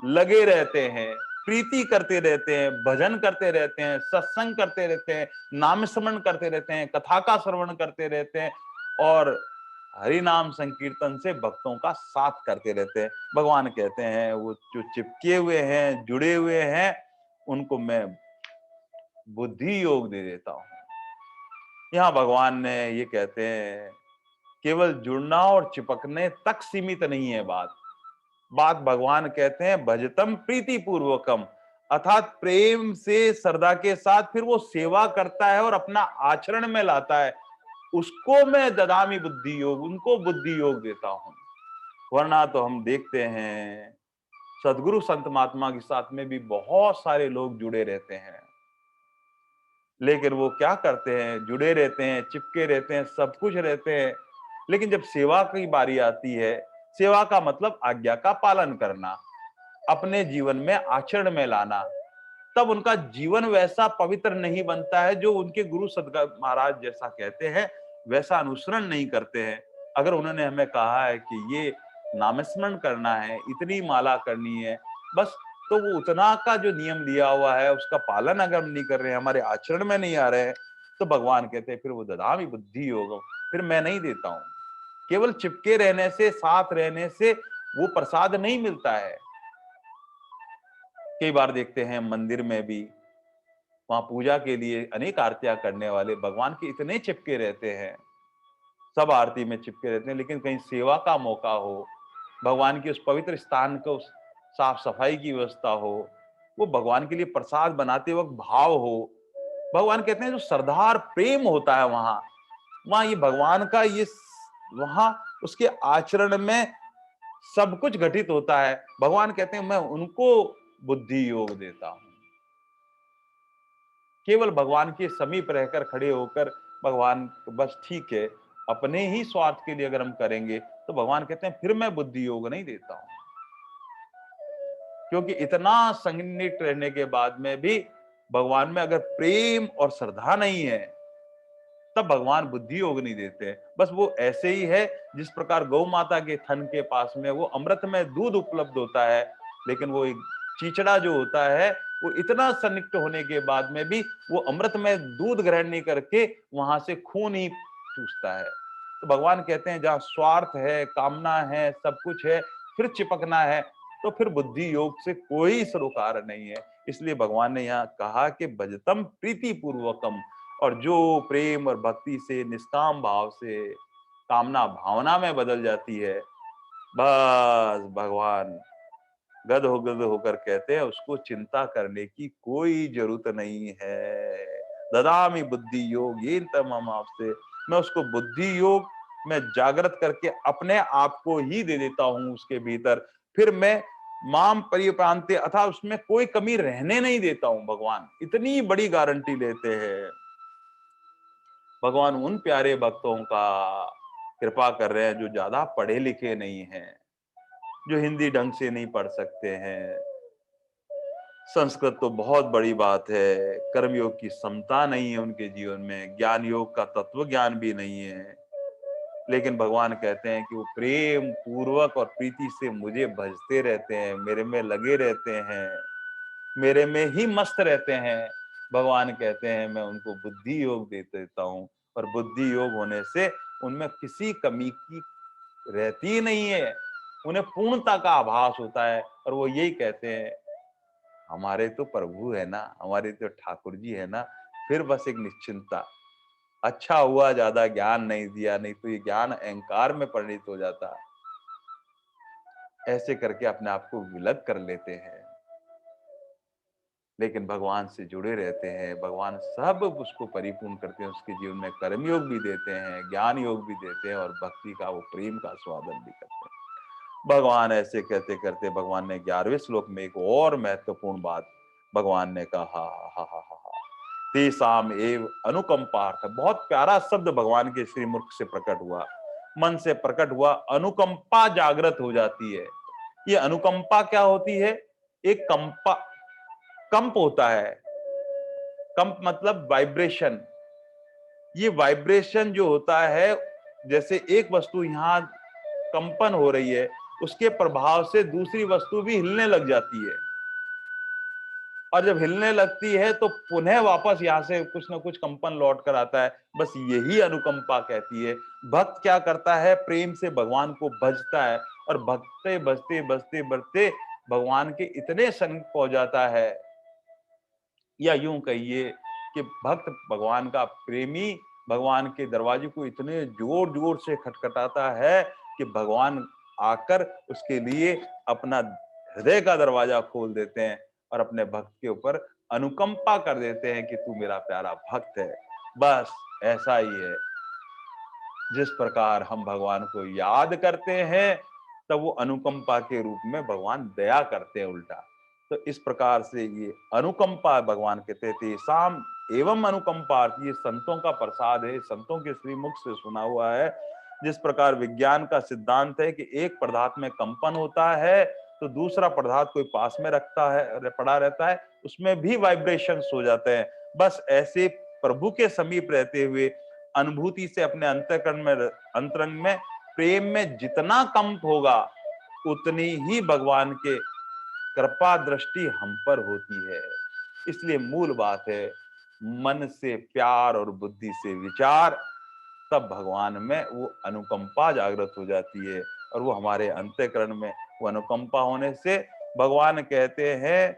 लगे रहते हैं, प्रीति करते रहते हैं, भजन करते रहते हैं, सत्संग करते रहते हैं, नाम स्मरण करते रहते हैं, कथा का श्रवण करते रहते हैं और हरि नाम संकीर्तन से भक्तों का साथ करते रहते हैं। भगवान कहते हैं वो जो चिपके हुए हैं, जुड़े हुए हैं, उनको मैं बुद्धि योग दे देता हूं। यहाँ भगवान ने ये कहते हैं केवल जुड़ना और चिपकने तक सीमित नहीं है बात। बात भगवान कहते हैं भजतम प्रीति पूर्वकम, अर्थात प्रेम से श्रद्धा के साथ फिर वो सेवा करता है और अपना आचरण में लाता है, उसको मैं ददामी बुद्धि योग, उनको बुद्धि योग देता हूं। वरना तो हम देखते हैं सदगुरु संत महात्मा के साथ में भी बहुत सारे लोग जुड़े रहते हैं, लेकिन वो क्या करते हैं? जुड़े रहते हैं, चिपके रहते हैं, सब कुछ रहते हैं, लेकिन जब सेवा की बारी आती है, सेवा का मतलब आज्ञा का पालन करना, अपने जीवन में आचरण में लाना, तब उनका जीवन वैसा पवित्र नहीं बनता है जो उनके गुरु सदगुरु महाराज जैसा कहते हैं वैसा अनुसरण नहीं करते हैं। अगर उन्होंने हमें कहा है कि ये नामस्मरण करना है, इतनी माला करनी है, बस, तो वो उतना का जो नियम दिया हुआ है उसका पालन अगर हम नहीं कर रहे हैं, हमारे आचरण में नहीं आ रहे हैं, तो भगवान कहते हैं फिर वो ददामी बुद्धि योग, फिर मैं नहीं देता हूं। केवल चिपके रहने से, साथ रहने से वो प्रसाद नहीं मिलता है। कई बार देखते हैं मंदिर में भी, वहां पूजा के लिए अनेक आरतियां करने वाले भगवान के इतने चिपके रहते हैं, सब आरती में चिपके रहते हैं, लेकिन कहीं सेवा का मौका हो, भगवान के उस पवित्र स्थान को साफ सफाई की व्यवस्था हो, वो भगवान के लिए प्रसाद बनाते वक्त भाव हो, भगवान कहते हैं जो श्रद्धा और प्रेम होता है वहां, वहां ये भगवान का ये वहां उसके आचरण में सब कुछ घटित होता है। भगवान कहते हैं मैं उनको बुद्धि योग देता हूं। केवल भगवान के समीप रहकर खड़े होकर भगवान बस ठीक है, अपने ही स्वार्थ के लिए अगर हम करेंगे तो भगवान कहते हैं फिर मैं बुद्धि योग नहीं देता हूं। क्योंकि इतना संगठित रहने के बाद में भी भगवान में अगर प्रेम और श्रद्धा नहीं है तब भगवान बुद्धि योग नहीं देते। बस वो ऐसे ही है जिस प्रकार गौ माता के थन के पास में वो अमृत में दूध उपलब्ध होता है, लेकिन वो एक चीचड़ा जो होता है वो इतना सन्निग्ध होने के बाद में भी वो अमृत में दूध ग्रहण नहीं करके वहां से खून ही चूसता है। तो भगवान कहते हैं जहां स्वार्थ है, कामना है, सब कुछ है, फिर चिपकना है, तो फिर बुद्धि योग से कोई सरोकार नहीं है। इसलिए भगवान ने यहाँ कहा कि भजतम प्रीति पूर्वकम, और जो प्रेम और भक्ति से निष्काम भाव से कामना भावना में बदल जाती है, बस भगवान गद होकर कहते हैं उसको चिंता करने की कोई जरूरत नहीं है। ददामी बुद्धि योग ये तमाम आपसे, मैं उसको बुद्धि योग में जागृत करके अपने आप को ही दे देता हूं उसके भीतर। फिर मैं माम परिप्रांते अथा उसमें कोई कमी रहने नहीं देता हूं। भगवान इतनी बड़ी गारंटी लेते हैं। भगवान उन प्यारे भक्तों का कृपा कर रहे हैं जो ज्यादा पढ़े लिखे नहीं हैं, जो हिंदी ढंग से नहीं पढ़ सकते हैं। संस्कृत तो बहुत बड़ी बात है, कर्मयोग की समता नहीं है उनके जीवन में, ज्ञान योग का तत्व ज्ञान भी नहीं है, लेकिन भगवान कहते हैं कि वो प्रेम पूर्वक और प्रीति से मुझे भजते रहते हैं, मेरे में लगे रहते हैं, मेरे में ही मस्त रहते हैं। भगवान कहते हैं मैं उनको बुद्धि योग दे देता हूँ, और बुद्धि योग होने से उनमें किसी कमी की रहती ही नहीं है, उन्हें पूर्णता का आभास होता है। और वो यही कहते हैं हमारे तो प्रभु है ना, हमारे तो ठाकुर जी है ना, फिर बस एक निश्चिंता। अच्छा हुआ ज्यादा ज्ञान नहीं दिया, नहीं तो ये ज्ञान अहंकार में परिणित हो जाता। ऐसे करके अपने आप को विलग कर लेते हैं, लेकिन भगवान से जुड़े रहते हैं। भगवान सब उसको परिपूर्ण करते हैं, उसके जीवन में कर्म योग भी देते हैं, ज्ञान योग भी देते हैं, और भक्ति का वो प्रेम का स्वादन भी करते हैं। भगवान ऐसे कहते करते भगवान ने 11वें श्लोक में एक और महत्वपूर्ण बात भगवान ने कहा, हा हा हा हा तेसाम एव अनुकंपार्थ। बहुत प्यारा शब्द भगवान के श्रीमुख से प्रकट हुआ, मन से प्रकट हुआ। अनुकंपा जागृत हो जाती है। ये अनुकंपा क्या होती है? एक कंपा, कंप होता है। कंप मतलब वाइब्रेशन। ये वाइब्रेशन जो होता है, जैसे एक वस्तु यहाँ कंपन हो रही है, उसके प्रभाव से दूसरी वस्तु भी हिलने लग जाती है, और जब हिलने लगती है तो पुनः वापस यहाँ से कुछ ना कुछ कंपन लौट कर आता है। बस यही अनुकंपा कहती है। भक्त क्या करता है? प्रेम से भगवान को भजता है, और भजते भजते भजते भजते भगवान के इतने सन्निकट पहुंच जाता है, या यूं कहिए कि भक्त भगवान का प्रेमी भगवान के दरवाजे को इतने जोर जोर से खटखटाता है कि भगवान आकर उसके लिए अपना हृदय का दरवाजा खोल देते हैं, और अपने भक्त के ऊपर अनुकंपा कर देते हैं कि तू मेरा प्यारा भक्त है। बस ऐसा ही है। जिस प्रकार हम भगवान को याद करते हैं, तब वो अनुकंपा के रूप में भगवान दया करते हैं उल्टा। तो इस प्रकार से ये अनुकंपा भगवान कहते थे साम एवं अनुकंपा, ये संतों का प्रसाद है, संतों के श्रीमुख से सुना हुआ है। जिस प्रकार विज्ञान का सिद्धांत है कि एक पदार्थ में कंपन होता है तो दूसरा पदार्थ कोई पास में रखता है, पड़ा रहता है, उसमें भी वाइब्रेशंस हो जाते हैं। बस ऐसे प्रभु के समीप रहते हुए अनुभूति से अपने अंतःकरण में, अंतरंग में प्रेम में जितना कंप होगा, उतनी ही भगवान के कृपा दृष्टि हम पर होती है। इसलिए मूल बात है मन से प्यार और बुद्धि से विचार, तब भगवान में वो अनुकंपा जागृत हो जाती है, और वो हमारे अंतःकरण में वो अनुकंपा होने से भगवान कहते हैं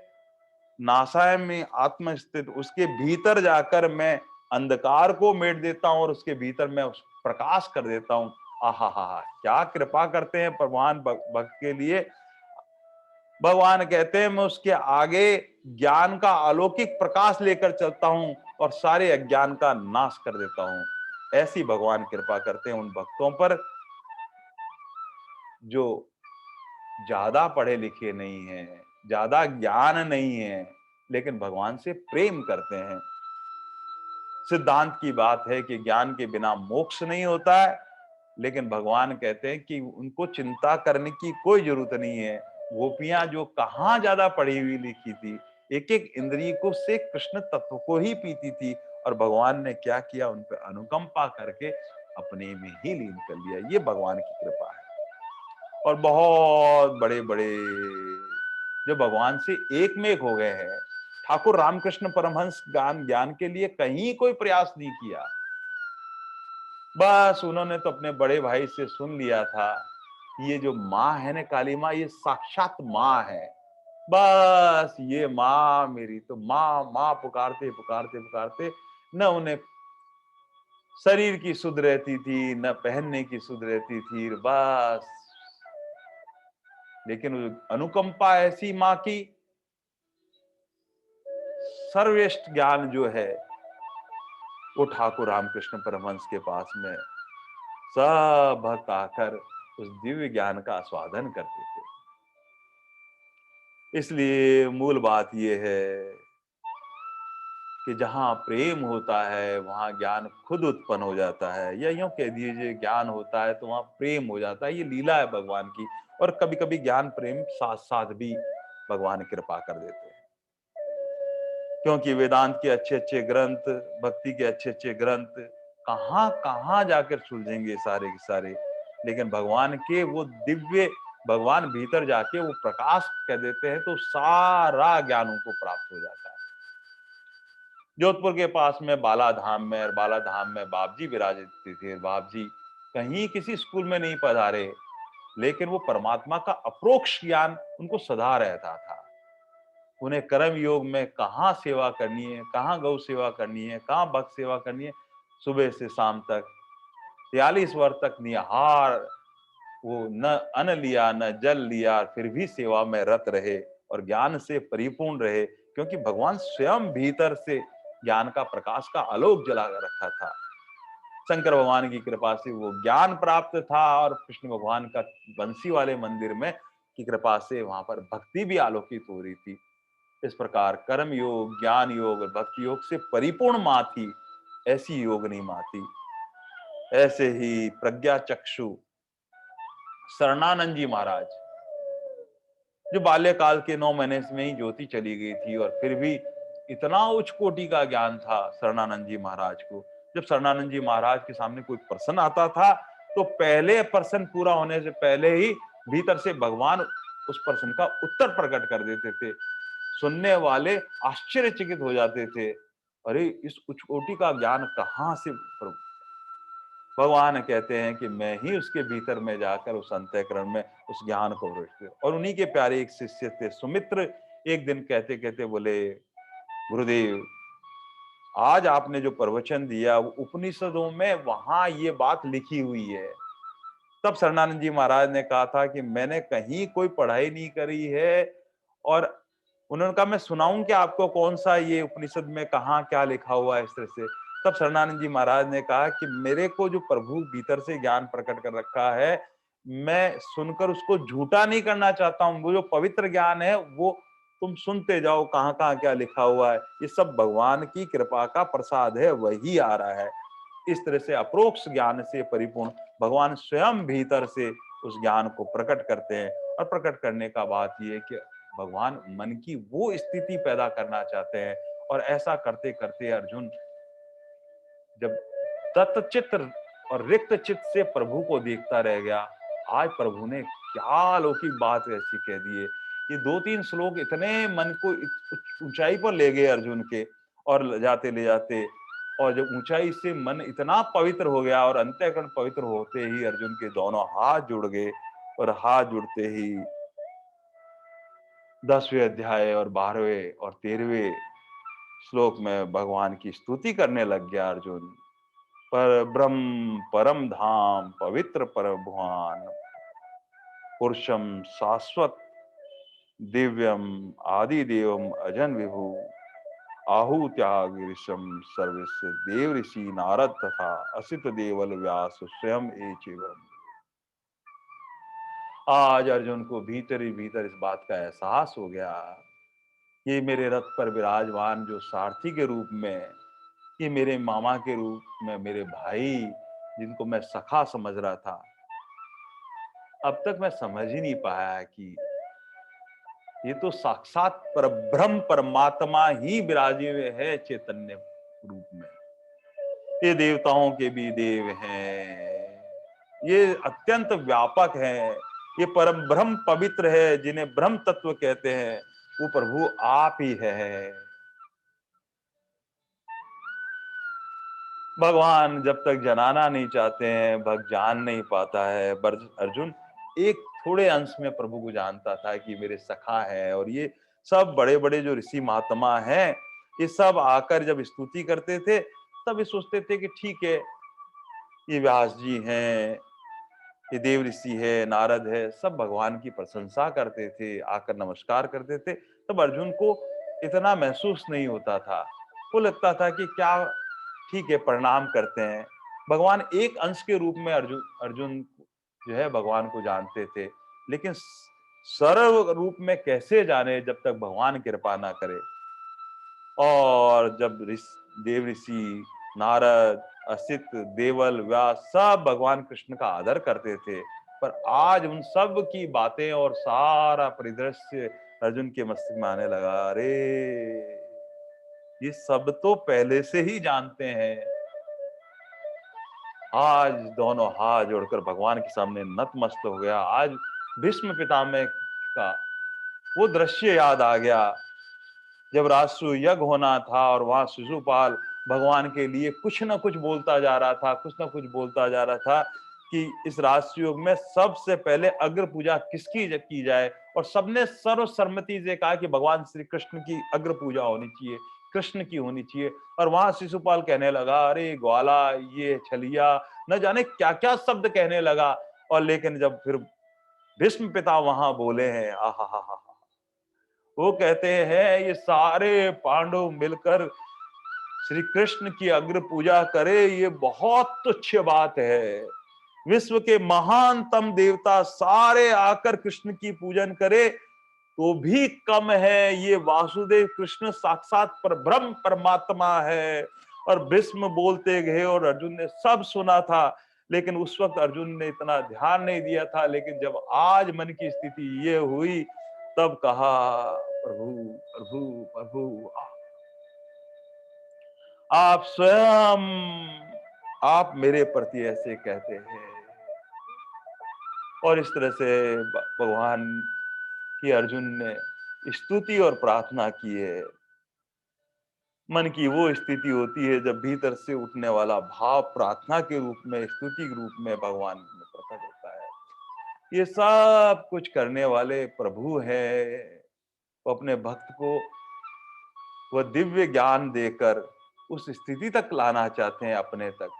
नासाय में आत्मस्थित, उसके भीतर जाकर मैं अंधकार को मेट देता हूं और उसके भीतर मैं उस प्रकाश कर देता हूं। आहा हा हा, क्या कृपा करते हैं भगवान भक्त के लिए। भगवान कहते हैं मैं उसके आगे ज्ञान का अलौकिक प्रकाश लेकर चलता हूं और सारे अज्ञान का नाश कर देता हूं। ऐसी भगवान कृपा करते हैं उन भक्तों पर जो ज्यादा पढ़े लिखे नहीं हैं, ज्यादा ज्ञान नहीं है, लेकिन भगवान से प्रेम करते हैं। सिद्धांत की बात है कि ज्ञान के बिना मोक्ष नहीं होता है, लेकिन भगवान कहते हैं कि उनको चिंता करने की कोई जरूरत नहीं है। गोपियां जो कहाँ ज्यादा पढ़ी हुई लिखी थी, एक एक इंद्रिय को से कृष्ण तत्व को ही पीती थी, और भगवान ने क्या किया, उन पर अनुकंपा करके अपने में ही लीन कर लिया। ये भगवान की कृपा है। और बहुत बड़े बड़े जो भगवान से एक में एक हो गए हैं, ठाकुर रामकृष्ण परमहंस ज्ञान ज्ञान के लिए कहीं कोई प्रयास नहीं किया। बस उन्होंने तो अपने बड़े भाई से सुन लिया था, ये जो माँ है ना काली माँ, ये साक्षात माँ है। बस ये माँ मेरी तो माँ माँ पुकारते पुकारते पुकारते न उन्हें शरीर की सुध रहती थी, न पहनने की सुध रहती थी, बस। लेकिन अनुकंपा ऐसी माँ की, सर्वश्रेष्ठ ज्ञान जो है वो ठाकुर रामकृष्ण परमहंस के पास में सब भक्त आकर उस दिव्य ज्ञान का आस्वादन करते थे। इसलिए मूल बात यह है कि जहां प्रेम होता है वहां ज्ञान खुद उत्पन्न हो जाता है, या यूं कह दीजिए ज्ञान होता है तो वहां प्रेम हो जाता है। ये लीला है भगवान की। और कभी कभी ज्ञान प्रेम साथ साथ भी भगवान कृपा कर देते हैं, क्योंकि वेदांत के अच्छे अच्छे ग्रंथ, भक्ति के अच्छे अच्छे ग्रंथ कहाँ कहाँ जाकर सुलझेंगे सारे के सारे, लेकिन भगवान के वो दिव्य, भगवान भीतर जाके वो प्रकाश कह देते हैं तो सारा ज्ञान उनको प्राप्त हो जाता है। जोधपुर के पास में बाला धाम में, और बाला धाम में बाप जी विराजते थे। बाप जी कहीं किसी स्कूल में नहीं पढ़ारे, लेकिन वो परमात्मा का अप्रोक्ष ज्ञान उनको सदा रहता था। उन्हें कर्म योग में कहाँ सेवा करनी है, कहाँ गौ सेवा करनी है, कहाँ भक्त सेवा करनी है, सुबह से शाम तक 43 वर्ष तक निहार, वो न अन्न लिया न जल लिया, फिर भी सेवा में रत रहे और ज्ञान से परिपूर्ण रहे, क्योंकि भगवान स्वयं भीतर से ज्ञान का प्रकाश का आलोक जला रखा था। शंकर भगवान की कृपा से वो ज्ञान प्राप्त था, और कृष्ण भगवान का बंसी वाले मंदिर में की कृपा से वहां पर भक्ति भी आलोकित हो रही थी। इस प्रकार कर्म योग, ज्ञान योग और भक्ति योग से परिपूर्ण माँ थी, ऐसी योगिनी माँ थी। ऐसे ही प्रज्ञा चक्षु शरणानंद जी महाराज, जो बाल्यकाल के 9 महीने में ही ज्योति चली गई थी, और फिर भी इतना उच्च कोटि का ज्ञान था शरणानंद जी महाराज को। जब शरणानंद जी महाराज के सामने कोई प्रश्न आता था, तो पहले प्रश्न पूरा होने से पहले ही भीतर से भगवान उस प्रश्न का उत्तर प्रकट कर देते थे। सुनने वाले आश्चर्यचकित हो जाते थे, अरे इस उच्च कोटि का ज्ञान कहाँ से भगवान कहते हैं कि मैं ही उसके भीतर में जाकर उस अंतःकरण में उस ज्ञान को प्रविष्ट। और उन्हीं के प्यारे एक शिष्य थे सुमित्र, एक दिन कहते कहते बोले, गुरुदेव आज आपने जो प्रवचन दिया वो उपनिषदों में वहां ये बात लिखी हुई है। तब शरणानंद जी महाराज ने कहा था कि मैंने कहीं कोई पढ़ाई नहीं करी है, और उन्होंने कहा मैं सुनाऊं क्या आपको, कौन सा ये उपनिषद में कहाँ क्या लिखा हुआ है इस तरह से। तब शरणानंद जी महाराज ने कहा कि मेरे को जो प्रभु भीतर से ज्ञान प्रकट कर रखा है, मैं सुनकर उसको झूठा नहीं करना चाहता हूँ। वो जो पवित्र ज्ञान है वो तुम सुनते जाओ, कहाँ कहाँ क्या लिखा हुआ है, ये सब भगवान की कृपा का प्रसाद है, वही आ रहा है। इस तरह से अप्रोक्ष ज्ञान से परिपूर्ण भगवान स्वयं भीतर से उस ज्ञान को प्रकट करते हैं। और प्रकट करने का बात यह है कि भगवान मन की वो स्थिति पैदा करना चाहते हैं, और ऐसा करते करते अर्जुन जब तत्चित और रिक्त चित्त से प्रभु को देखता रह गया। आज प्रभु ने क्या अलौकिक बात ऐसी कह दी है। ये 2-3 श्लोक इतने मन को ऊंचाई पर ले गए अर्जुन के, और ले जाते, और जब ऊंचाई से मन इतना पवित्र हो गया, और अंतःकरण पवित्र होते ही अर्जुन के दोनों हाथ जुड़ गए, और हाथ जुड़ते ही 10वें अध्याय और 12वें और 13वें श्लोक में भगवान की स्तुति करने लग गया अर्जुन। पर ब्रह्म परम धाम पवित्र पर भुवन, पुरुषम शाश्वत दिव्यम आदि देवम अजन विभु, आहुत्याग ऋषम सर्वस्य देव ऋषि नारद तथा असित देवल व्यास स्वयं एवं। आज अर्जुन को भीतर ही भीतर इस बात का एहसास हो गया, ये मेरे रथ पर विराजमान जो सारथी के रूप में, ये मेरे मामा के रूप में, मेरे भाई जिनको मैं सखा समझ रहा था, अब तक मैं समझ ही नहीं पाया कि ये तो साक्षात परब्रह्म परमात्मा ही विराजे हुए है चैतन्य रूप में। ये देवताओं के भी देव हैं, ये अत्यंत व्यापक है, ये परम ब्रह्म पवित्र है, जिन्हें ब्रह्म तत्व कहते हैं, वो प्रभु आप ही है। भगवान जब तक जनाना नहीं चाहते हैं, भक्त जान नहीं पाता है। अर्जुन एक थोड़े अंश में प्रभु को जानता था कि मेरे सखा है, और ये सब बड़े बड़े जो ऋषि महात्मा हैं, ये सब आकर जब स्तुति करते थे, तब ये सोचते थे कि ठीक है, ये व्यास जी हैं, ये देव ऋषि है, नारद है, सब भगवान की प्रशंसा करते थे, आकर नमस्कार करते थे। तब अर्जुन को इतना महसूस नहीं होता था, वो लगता था कि क्या ठीक है, प्रणाम करते हैं। भगवान एक अंश के रूप में अर्जुन अर्जुन जो है भगवान को जानते थे, लेकिन सर्व रूप में कैसे जाने जब तक भगवान कृपा ना करे। और जब देव ऋषि नारद असित देवल व्यास सब भगवान कृष्ण का आदर करते थे, पर आज उन सब की बातें और सारा परिदृश्य अर्जुन के मस्तिष्क में आने लगा, अरे ये सब तो पहले से ही जानते हैं। आज दोनों हाथ जोड़कर भगवान के सामने नतमस्तक हो गया। आज भीष्म पितामह का वो दृश्य याद आ गया, जब राष्ट्र यज्ञ होना था और वहां शिशुपाल भगवान के लिए कुछ ना कुछ बोलता जा रहा था, कुछ ना कुछ बोलता जा रहा था कि इस राष्ट्र योग में सबसे पहले अग्र पूजा किसकी की जाए, और सबने सर्वसम्मति से कहा कि भगवान श्री कृष्ण की अग्र पूजा होनी चाहिए, कृष्ण की होनी चाहिए। और वहां शिशुपाल कहने लगा, अरे ग्वाला, ये छलिया, न जाने क्या क्या शब्द कहने लगा। और लेकिन जब फिर भीष्म पिता वहां बोले हैं, आहा हा हा, वो कहते हैं ये सारे पांडव मिलकर श्री कृष्ण की अग्र पूजा करे, ये बहुत तुच्छ बात है। विश्व के महानतम देवता सारे आकर कृष्ण की पूजन करे तो भी कम है, ये वासुदेव कृष्ण साक्षात पर ब्रह्म परमात्मा है। और भीष्म बोलते गए और अर्जुन ने सब सुना था, लेकिन उस वक्त अर्जुन ने इतना ध्यान नहीं दिया था। लेकिन जब आज मन की स्थिति ये हुई, तब कहा, प्रभु प्रभु प्रभु, आप स्वयं, आप मेरे प्रति ऐसे कहते हैं। और इस तरह से भगवान की अर्जुन ने स्तुति और प्रार्थना की है। मन की वो स्थिति होती है जब भीतर से उठने वाला भाव प्रार्थना के रूप में, स्तुति के रूप में भगवान में प्रकट होता है। ये सब कुछ करने वाले प्रभु है, वो अपने भक्त को वह दिव्य ज्ञान देकर उस स्थिति तक लाना चाहते हैं अपने तक,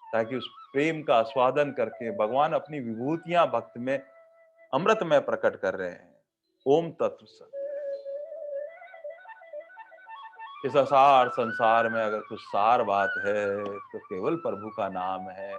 ताकि उस प्रेम का आस्वादन करके भगवान अपनी विभूतियां भक्त में अमृत में प्रकट कर रहे हैं। ओम तत्व सत। इस असार संसार में अगर कुछ सार बात है तो केवल प्रभु का नाम है।